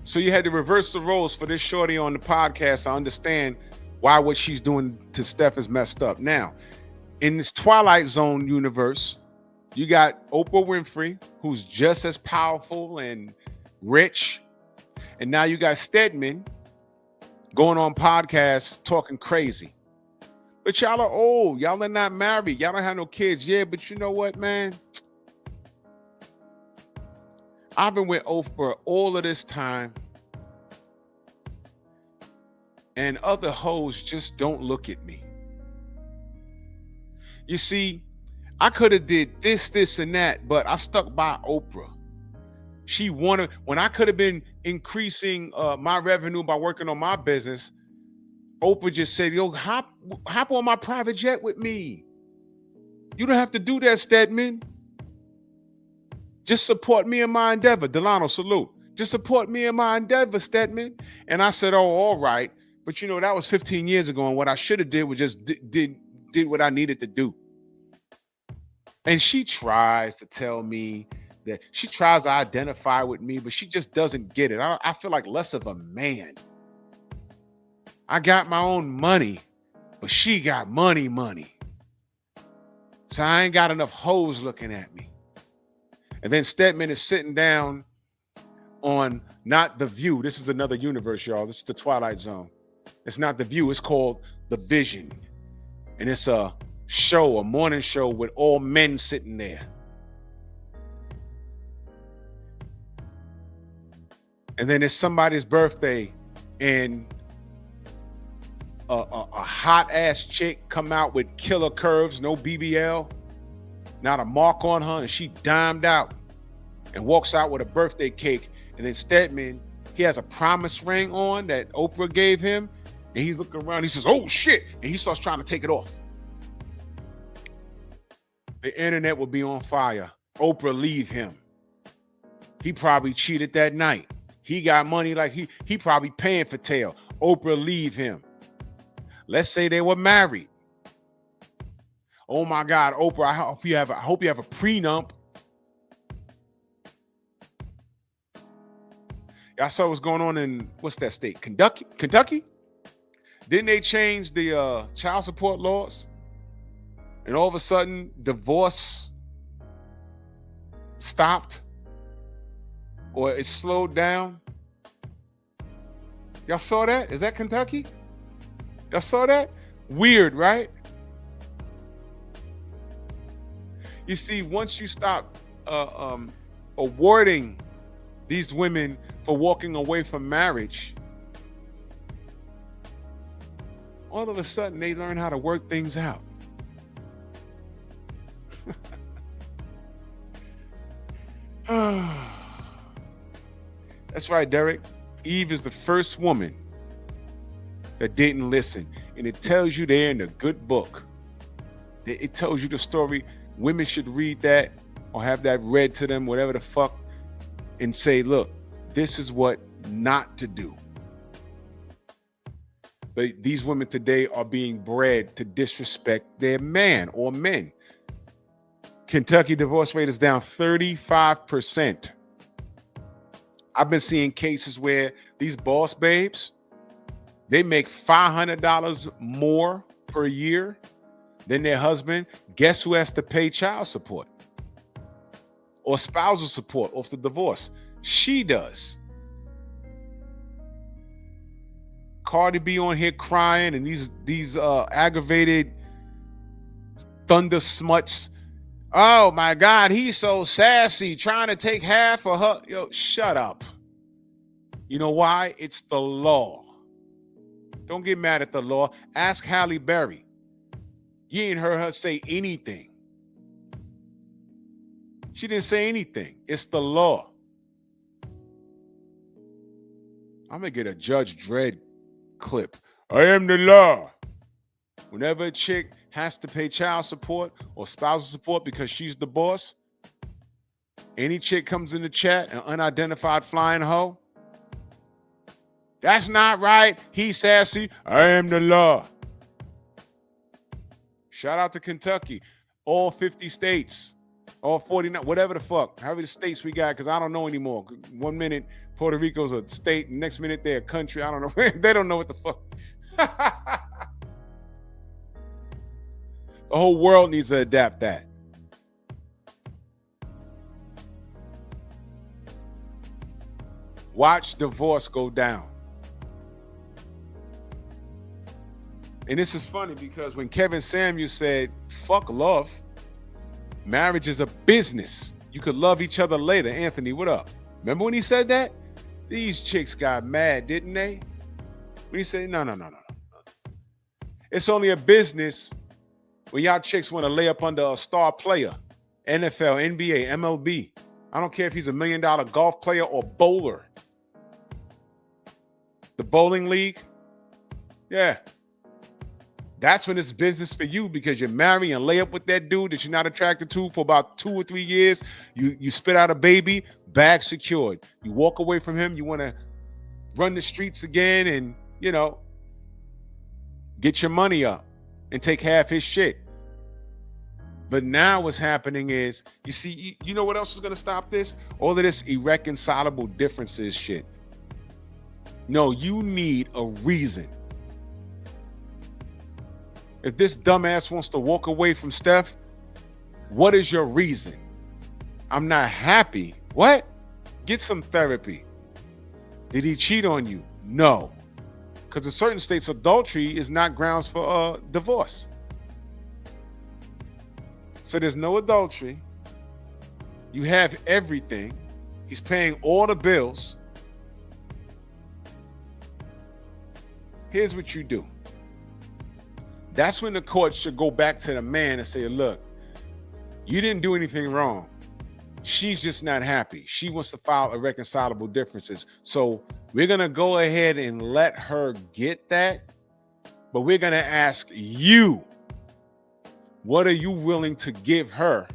So you had to reverse the roles for this shorty on the podcast. I understand why what she's doing to Steph is messed up. Now, in this Twilight Zone universe, you got Oprah Winfrey, who's just as powerful and rich. And now you got Stedman going on podcasts talking crazy. But y'all are old. Y'all are not married. Y'all don't have no kids. Yeah, but you know what, man? I've been with Oprah all of this time, and other hoes just don't look at me. You see, I could have did this, and that, but I stuck by Oprah. She wanted, when I could have been increasing my revenue by working on my business, Oprah just said, yo, hop on my private jet with me. You don't have to do that, Stedman. Just support me in my endeavor. Delano, salute. Just support me in my endeavor, Stedman. And I said, oh, all right. But you know, that was 15 years ago. And what I should have did was just did what I needed to do. And she tries to tell me that she tries to identify with me, but she just doesn't get it. I feel like less of a man. I got my own money, but she got money. So I ain't got enough hoes looking at me. And then Stedman is sitting down on not The View. This is another universe, y'all. This is the Twilight Zone. It's not The View. It's called The Vision. And it's a show, a morning show with all men sitting there. And then it's somebody's birthday and a hot ass chick come out with killer curves, no BBL, not a mark on her, and she dimed out and walks out with a birthday cake. And then Stedman, he has a promise ring on that Oprah gave him, and he's looking around, he says, oh shit, and he starts trying to take it off. The internet will be on fire. Oprah leave him. He probably cheated that night. He got money like he probably paying for tail. Oprah leave him. Let's say they were married. Oh my God, Oprah, I hope you have a prenup. Y'all saw what's going on in, what's that state? Kentucky? Didn't they change the child support laws? And all of a sudden, divorce stopped or it slowed down. Y'all saw that? Is that Kentucky? Y'all saw that? Weird, right? You see, once you stop awarding These women, for walking away from marriage, all of a sudden they learn how to work things out. That's right, Derek. Eve is the first woman that didn't listen. And it tells you there in the good book. It tells you the story. Women should read that or have that read to them, whatever the fuck, and say, look, this is what not to do. But these women today are being bred to disrespect their man or men. Kentucky divorce rate is down 35%. I've been seeing cases where these boss babes, they make $500 more per year than their husband. Guess who has to pay child support or spousal support off the divorce? She does. Cardi B on here crying, and these aggravated thunder smuts. Oh my God, he's so sassy, trying to take half of her. Yo, shut up. You know why? It's the law. Don't get mad at the law. Ask Halle Berry. You ain't heard her say anything. She didn't say anything. It's the law. I'm gonna get a Judge Dredd clip. I am the law. Whenever a chick has to pay child support or spousal support because she's the boss, any chick comes in the chat, an unidentified flying hoe, that's not right. He's sassy. I am the law. Shout out to Kentucky, all 50 states, all 49, whatever the fuck, however the states we got, because I don't know anymore. 1 minute Puerto Rico's a state, next minute they're a country. I don't know. They don't know what the fuck. The whole world needs to adapt that. Watch divorce go down. And this is funny because when Kevin Samuels said, fuck love, marriage is a business. You could love each other later. Anthony, what up? Remember when he said that? These chicks got mad, didn't they? When he said, no. It's only a business when y'all chicks want to lay up under a star player, NFL, NBA, MLB. I don't care if he's $1 million golf player or bowler. The bowling league, yeah. That's when it's business for you because you marry and lay up with that dude that you're not attracted to for about 2 or 3 years. You spit out a baby, bag secured. You walk away from him. You want to run the streets again and, get your money up and take half his shit. But now what's happening is, you see, you know what else is going to stop this? All of this irreconcilable differences shit. No, you need a reason. If this dumbass wants to walk away from Steph, what is your reason? I'm not happy. What? Get some therapy. Did he cheat on you? No. Because in certain states, adultery is not grounds for divorce. So there's no adultery. You have everything. He's paying all the bills. Here's what you do. That's when the court should go back to the man and say, look, you didn't do anything wrong. She's just not happy. She wants to file irreconcilable differences. So we're going to go ahead and let her get that. But we're going to ask you, what are you willing to give her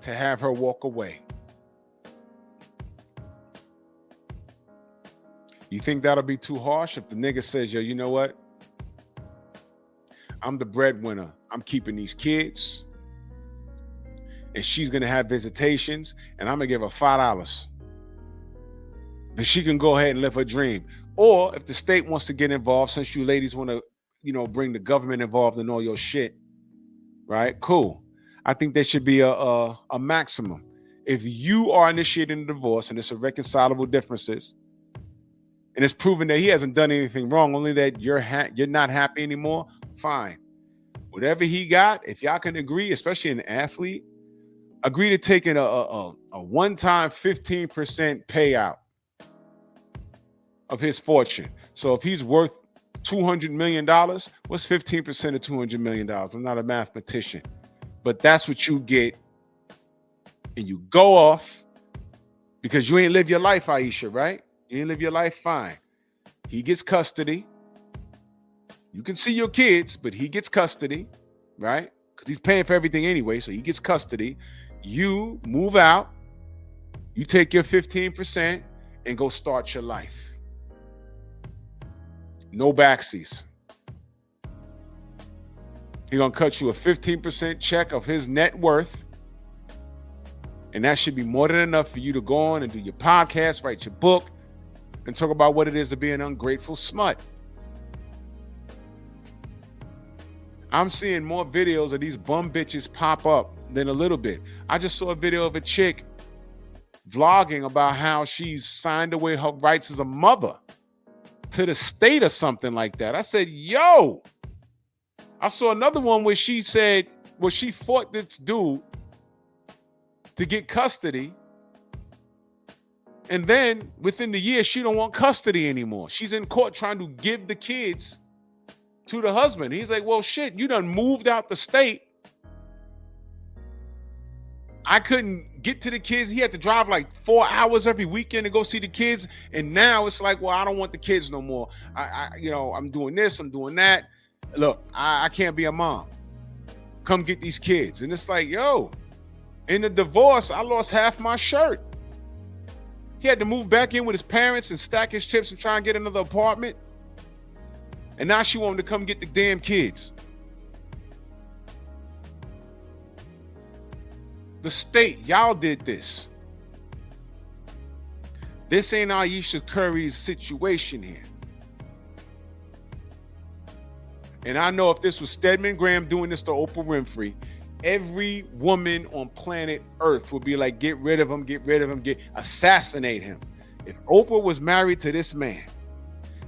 to have her walk away? You think that'll be too harsh if the nigga says, yo, you know what? I'm the breadwinner. I'm keeping these kids. And she's going to have visitations. And I'm going to give her $5. But she can go ahead and live her dream. Or if the state wants to get involved, since you ladies want to, bring the government involved in all your shit, right? Cool. I think there should be a maximum. If you are initiating a divorce and it's irreconcilable differences, and it's proven that he hasn't done anything wrong, only that you're not happy anymore, fine. Whatever he got, if y'all can agree, especially an athlete, agree to taking a one-time 15% payout of his fortune. So if he's worth $200 million, what's 15% of $200 million? I'm not a mathematician, but that's what you get. And you go off because you ain't live your life, Ayesha, right? You ain't live your life fine. He gets custody. You can see your kids, but he gets custody, right? Because he's paying for everything anyway, so he gets custody. You move out, you take your 15% and go start your life. No backsies. He's gonna cut you a 15% check of his net worth. And that should be more than enough for you to go on and do your podcast, write your book, and talk about what it is to be an ungrateful smut. I'm seeing more videos of these bum bitches pop up than a little bit. I just saw a video of a chick vlogging about how she's signed away her rights as a mother to the state or something like that. I said, yo. I saw another one where she said, well, she fought this dude to get custody. And then within the year, she don't want custody anymore. She's in court trying to give the kids to the husband. He's like, well, shit, you done moved out the state. I couldn't get to the kids. He had to drive like 4 hours every weekend to go see the kids. And now it's like, well, I don't want the kids no more. I'm doing this, I'm doing that. Look, I can't be a mom. Come get these kids. And it's like, yo, in the divorce, I lost half my shirt. He had to move back in with his parents and stack his chips and try and get another apartment. And now she wanted to come get the damn kids. The state, y'all did this. This ain't Ayesha Curry's situation here. And I know if this was Stedman Graham doing this to Oprah Winfrey, every woman on planet Earth would be like, get rid of him, assassinate him. If Oprah was married to this man,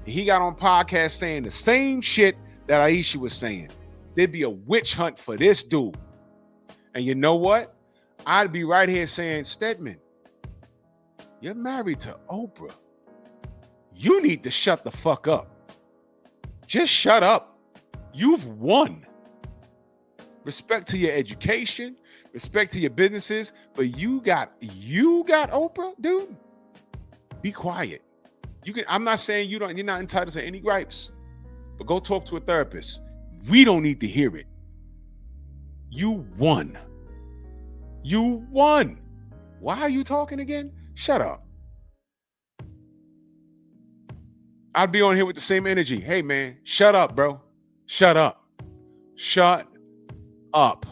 and he got on podcasts saying the same shit that Ayesha was saying, there'd be a witch hunt for this dude. And you know what? I'd be right here saying, Stedman, you're married to Oprah. You need to shut the fuck up. Just shut up. You've won. Respect to your education, respect to your businesses, but you got Oprah, dude. Be quiet. I'm not saying you're not entitled to any gripes, but go talk to a therapist. We don't need to hear it. You won. You won. Why are you talking again? Shut up. I'd be on here with the same energy. Hey, man, shut up, bro. Shut up. Shut up.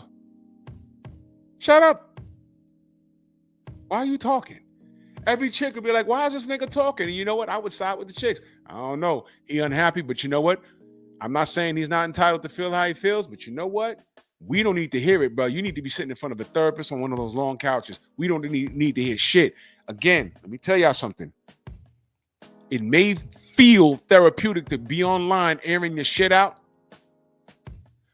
Shut up. Why are you talking? Every chick would be like, why is this nigga talking? And you know what? I would side with the chicks. I don't know. He unhappy, but you know what? I'm not saying he's not entitled to feel how he feels, but you know what? We don't need to hear it, bro. You need to be sitting in front of a therapist on one of those long couches. We don't need to hear shit. Again, let me tell y'all something. It may feel therapeutic to be online airing your shit out,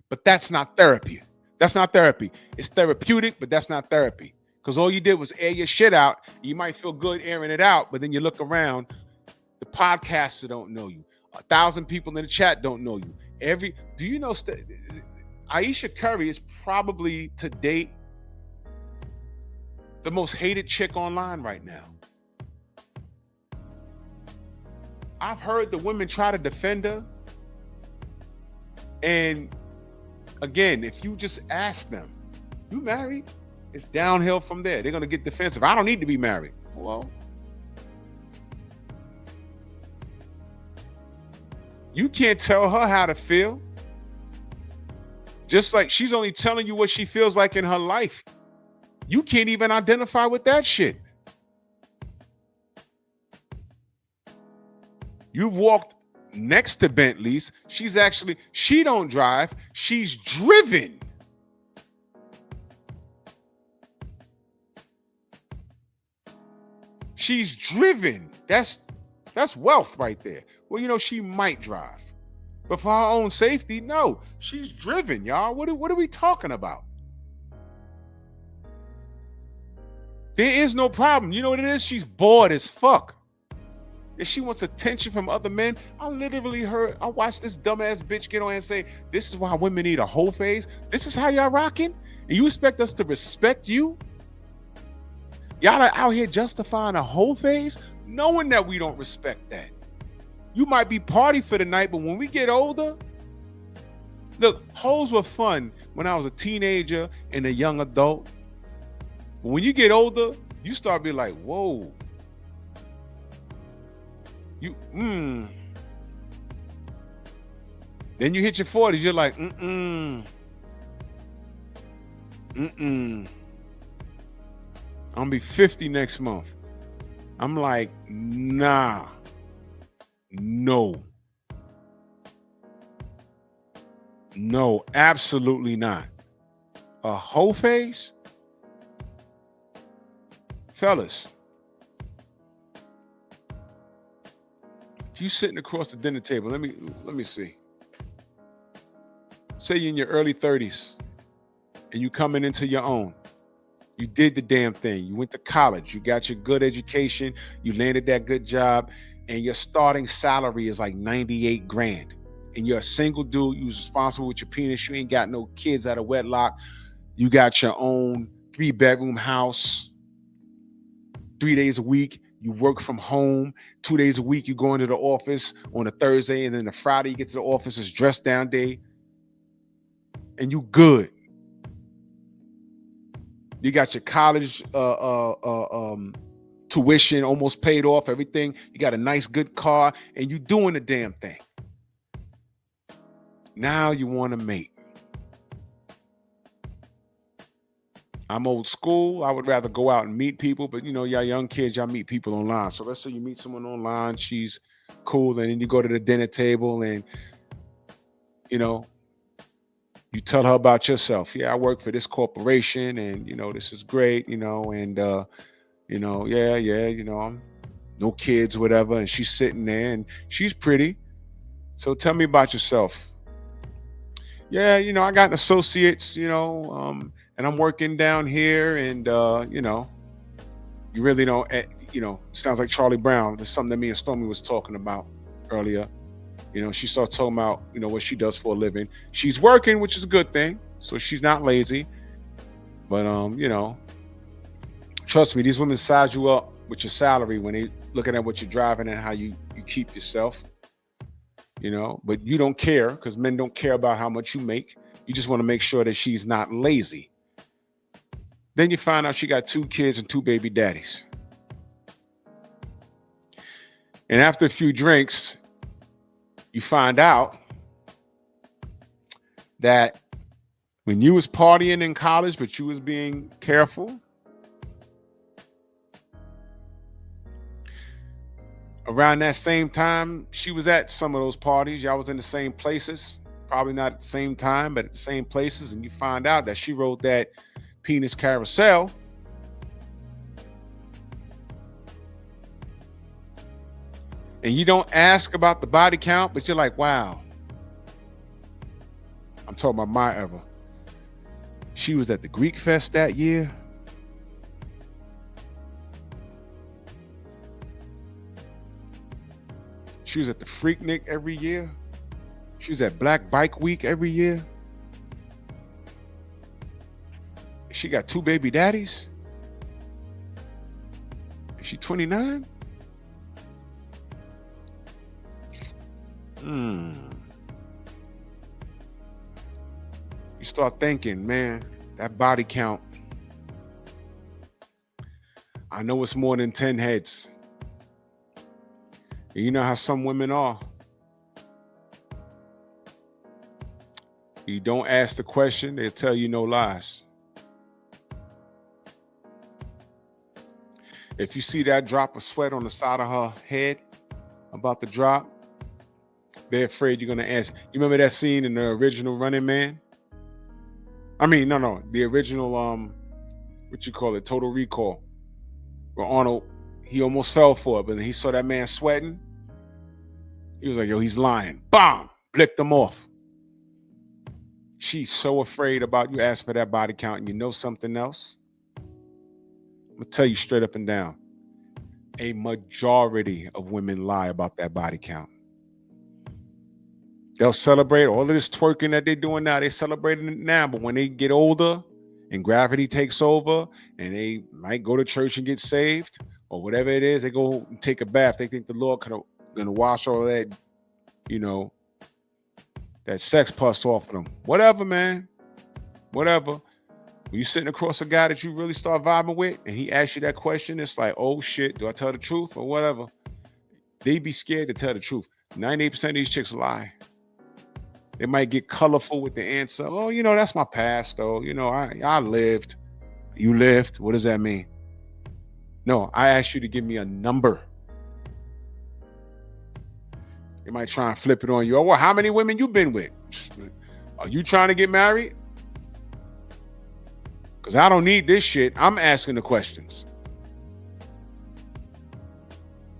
but that's not therapy. That's not therapy. It's therapeutic, but that's not therapy. Because all you did was air your shit out. You might feel good airing it out, but then you look around, the podcaster don't know you. 1,000 people in the chat don't know you. Do you know Ayesha Curry is probably to date the most hated chick online right now. I've heard the women try to defend her. And again, if you just ask them, you married? It's downhill from there. They're going to get defensive. I don't need to be married. Well, you can't tell her how to feel. Just like she's only telling you what she feels like in her life. You can't even identify with that shit. You've walked next to Bentleys. She don't drive. She's driven. She's driven. That's wealth right there. Well, she might drive. But for her own safety, no. She's driven, y'all. What are we talking about? There is no problem. You know what it is? She's bored as fuck. If she wants attention from other men, I watched this dumbass bitch get on and say, this is why women need a whole phase. This is how y'all rocking? And you expect us to respect you? Y'all are out here justifying a whole phase, knowing that we don't respect that. You might be party for the night, but when we get older, look, hoes were fun when I was a teenager and a young adult. But when you get older, you start being like, whoa. Then you hit your 40s, you're like, I'm gonna be 50 next month. I'm like, nah, no, absolutely not. A whole face? Fellas, if you sitting across the dinner table, let me see. Say you're in your early 30s and you coming into your own. You did the damn thing. You went to college. You got your good education. You landed that good job. And your starting salary is like 98 grand. And you're a single dude. You're responsible with your penis. You ain't got no kids out of wedlock. You got your own 3-bedroom house. 3 days a week, you work from home. 2 days a week, you go into the office on a Thursday. And then the Friday, you get to the office, it's dress down day. And you good. You got your college tuition almost paid off, everything. You got a nice, good car, and you doing the damn thing. Now you want to mate. I'm old school. I would rather go out and meet people, but y'all young kids, y'all meet people online. So let's say you meet someone online, she's cool, and then you go to the dinner table and, you tell her about yourself. Yeah, I work for this corporation and, this is great, and, I'm no kids, whatever. And she's sitting there and she's pretty. So tell me about yourself. Yeah, I got an associates, and I'm working down here and, you really don't, sounds like Charlie Brown. That's something that me and Stormy was talking about earlier. She started talking about, what she does for a living. She's working, which is a good thing. So she's not lazy. But, trust me, these women size you up with your salary when they looking at what you're driving and how you keep yourself, but you don't care because men don't care about how much you make. You just want to make sure that she's not lazy. Then you find out she got 2 kids and 2 baby daddies. And after a few drinks, you find out that when you was partying in college, but you was being careful, around that same time, she was at some of those parties. Y'all was in the same places, probably not at the same time, but at the same places. And you find out that she rode that penis carousel. And you don't ask about the body count, but you're like, wow. I'm talking about my ever. She was at the Greek Fest that year. She was at the Freaknik every year. She was at Black Bike Week every year. She got 2 baby daddies. Is she 29? You start thinking, man, that body count. I know it's more than 10 heads. And you know how some women are. You don't ask the question, they'll tell you no lies. If you see that drop of sweat on the side of her head about to drop, they're afraid you're going to ask. You remember that scene in the original Running Man? I mean, no. The original, Total Recall. Where Arnold, he almost fell for it, but then he saw that man sweating. He was like, yo, he's lying. Bam! Blicked him off. She's so afraid about you asking for that body count. And you know something else? I'm gonna tell you straight up and down. A majority of women lie about that body count. They'll celebrate all of this twerking that they're doing now. They're celebrating it now, but when they get older and gravity takes over and they might go to church and get saved or whatever it is, they go and take a bath. They think the Lord gonna wash all of that, that sex pus off of them. Whatever, man. Whatever. When you're sitting across a guy that you really start vibing with and he asks you that question, it's like, oh shit, do I tell the truth or whatever? They be scared to tell the truth. 98% of these chicks lie. They might get colorful with the answer. Oh, that's my past, though. I lived. You lived? What does that mean? No, I asked you to give me a number. They might try and flip it on you. Oh, well, how many women you been with? Are you trying to get married? Because I don't need this shit. I'm asking the questions.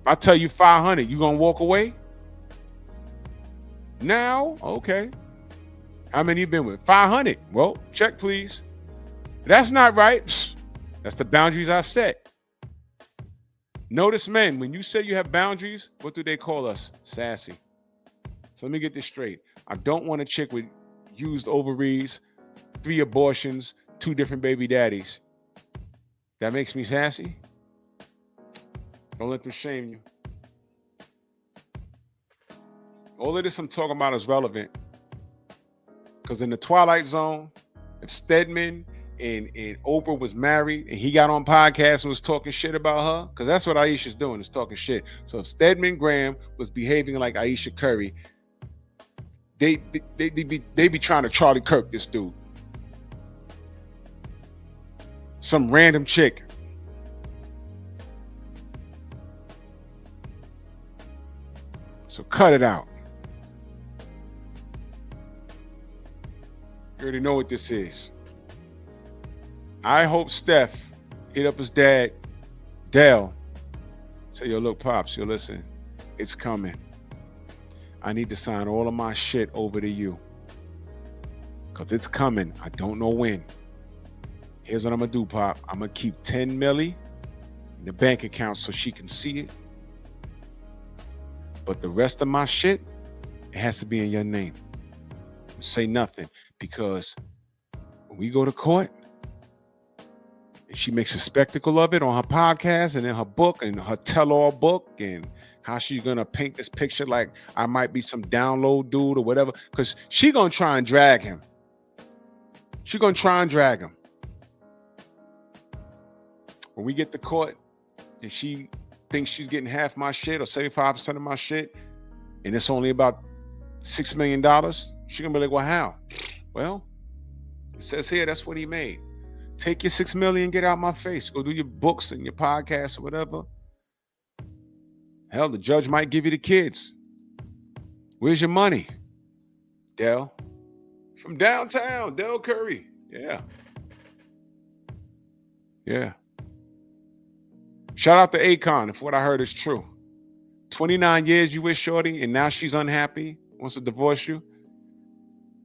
If I tell you 500, you going to walk away? Now? Okay. How many you been with? 500. Well, check, please. That's not right. That's the boundaries I set. Notice, men, when you say you have boundaries, what do they call us? Sassy. So let me get this straight. I don't want a chick with used ovaries, 3 abortions, 2 different baby daddies. That makes me sassy? Don't let them shame you. All of this I'm talking about is relevant because in the Twilight Zone, if Stedman and Oprah was married and he got on podcasts and was talking shit about her, because that's what Ayesha's doing, is talking shit. So if Stedman Graham was behaving like Ayesha Curry, they be trying to Charlie Kirk this dude. Some random chick. So cut it out. You already know what this is. I hope Steph hit up his dad, Dell, say, yo, look, Pops, yo, listen, it's coming. I need to sign all of my shit over to you. Because it's coming. I don't know when. Here's what I'm going to do, Pop. I'm going to keep 10 milli in the bank account so she can see it. But the rest of my shit, it has to be in your name. Say nothing. Because when we go to court, and she makes a spectacle of it on her podcast and in her book and her tell-all book and how she's going to paint this picture like I might be some download dude or whatever, because she going to try and drag him. She going to try and drag him. When we get to court and she thinks she's getting half my shit or 75% of my shit, and it's only about $6 million, she's going to be like, well, how? Well, it says here, that's what he made. Take your $6 million, get out my face. Go do your books and your podcasts or whatever. Hell, the judge might give you the kids. Where's your money? Dell. From downtown, Dell Curry. Yeah. Yeah. Shout out to Akon if what I heard is true. 29 years you with shorty and now she's unhappy, wants to divorce you.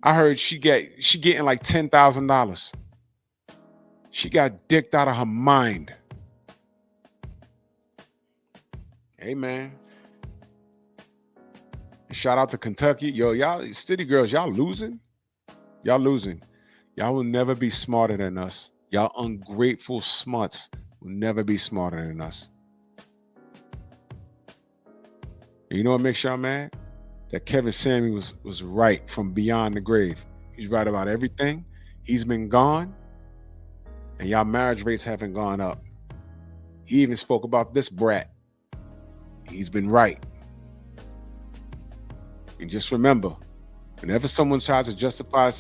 I heard she getting like $10,000. She got dicked out of her mind. Hey, man. Shout out to Kentucky. Yo, y'all, city girls, y'all losing? Y'all losing. Y'all will never be smarter than us. Y'all ungrateful smuts will never be smarter than us. And you know what makes y'all mad? That Kevin Sammy was right from beyond the grave. He's right about everything. He's been gone. And y'all marriage rates haven't gone up. He even spoke about this brat. He's been right. And just remember, whenever someone tries to justify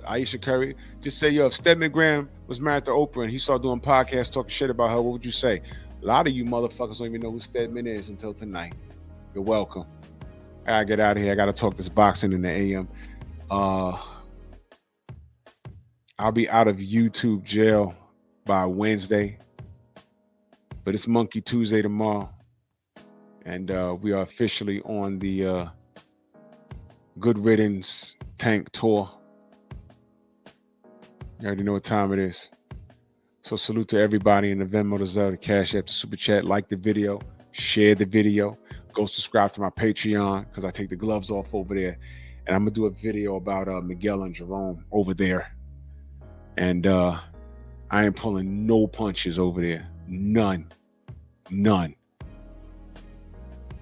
Ayesha Curry, just say, yo, if Stedman Graham was married to Oprah and he started doing podcasts talking shit about her, what would you say? A lot of you motherfuckers don't even know who Stedman is until tonight. You're welcome. I gotta get out of here. I gotta talk this boxing in the AM. I'll be out of YouTube jail by Wednesday, but it's Monkey Tuesday tomorrow. And we are officially on the Good Riddance Tank Tour. You already know what time it is. So salute to everybody in the Venmo, the Zelle, the Cash App, the Super Chat. Like the video, share the video, go subscribe to my Patreon because I take the gloves off over there. And I'm going to do a video about Miguel and Jerome over there. And I ain't pulling no punches over there. None. I'm going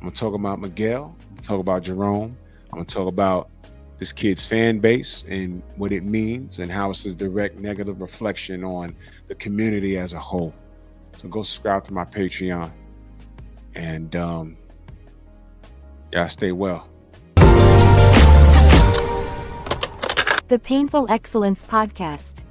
to talk about Miguel. I'm going to talk about Jerome. I'm going to talk about this kid's fan base and what it means and how it's a direct negative reflection on the community as a whole. So go subscribe to my Patreon. And y'all stay well. The Painful Excellence Podcast.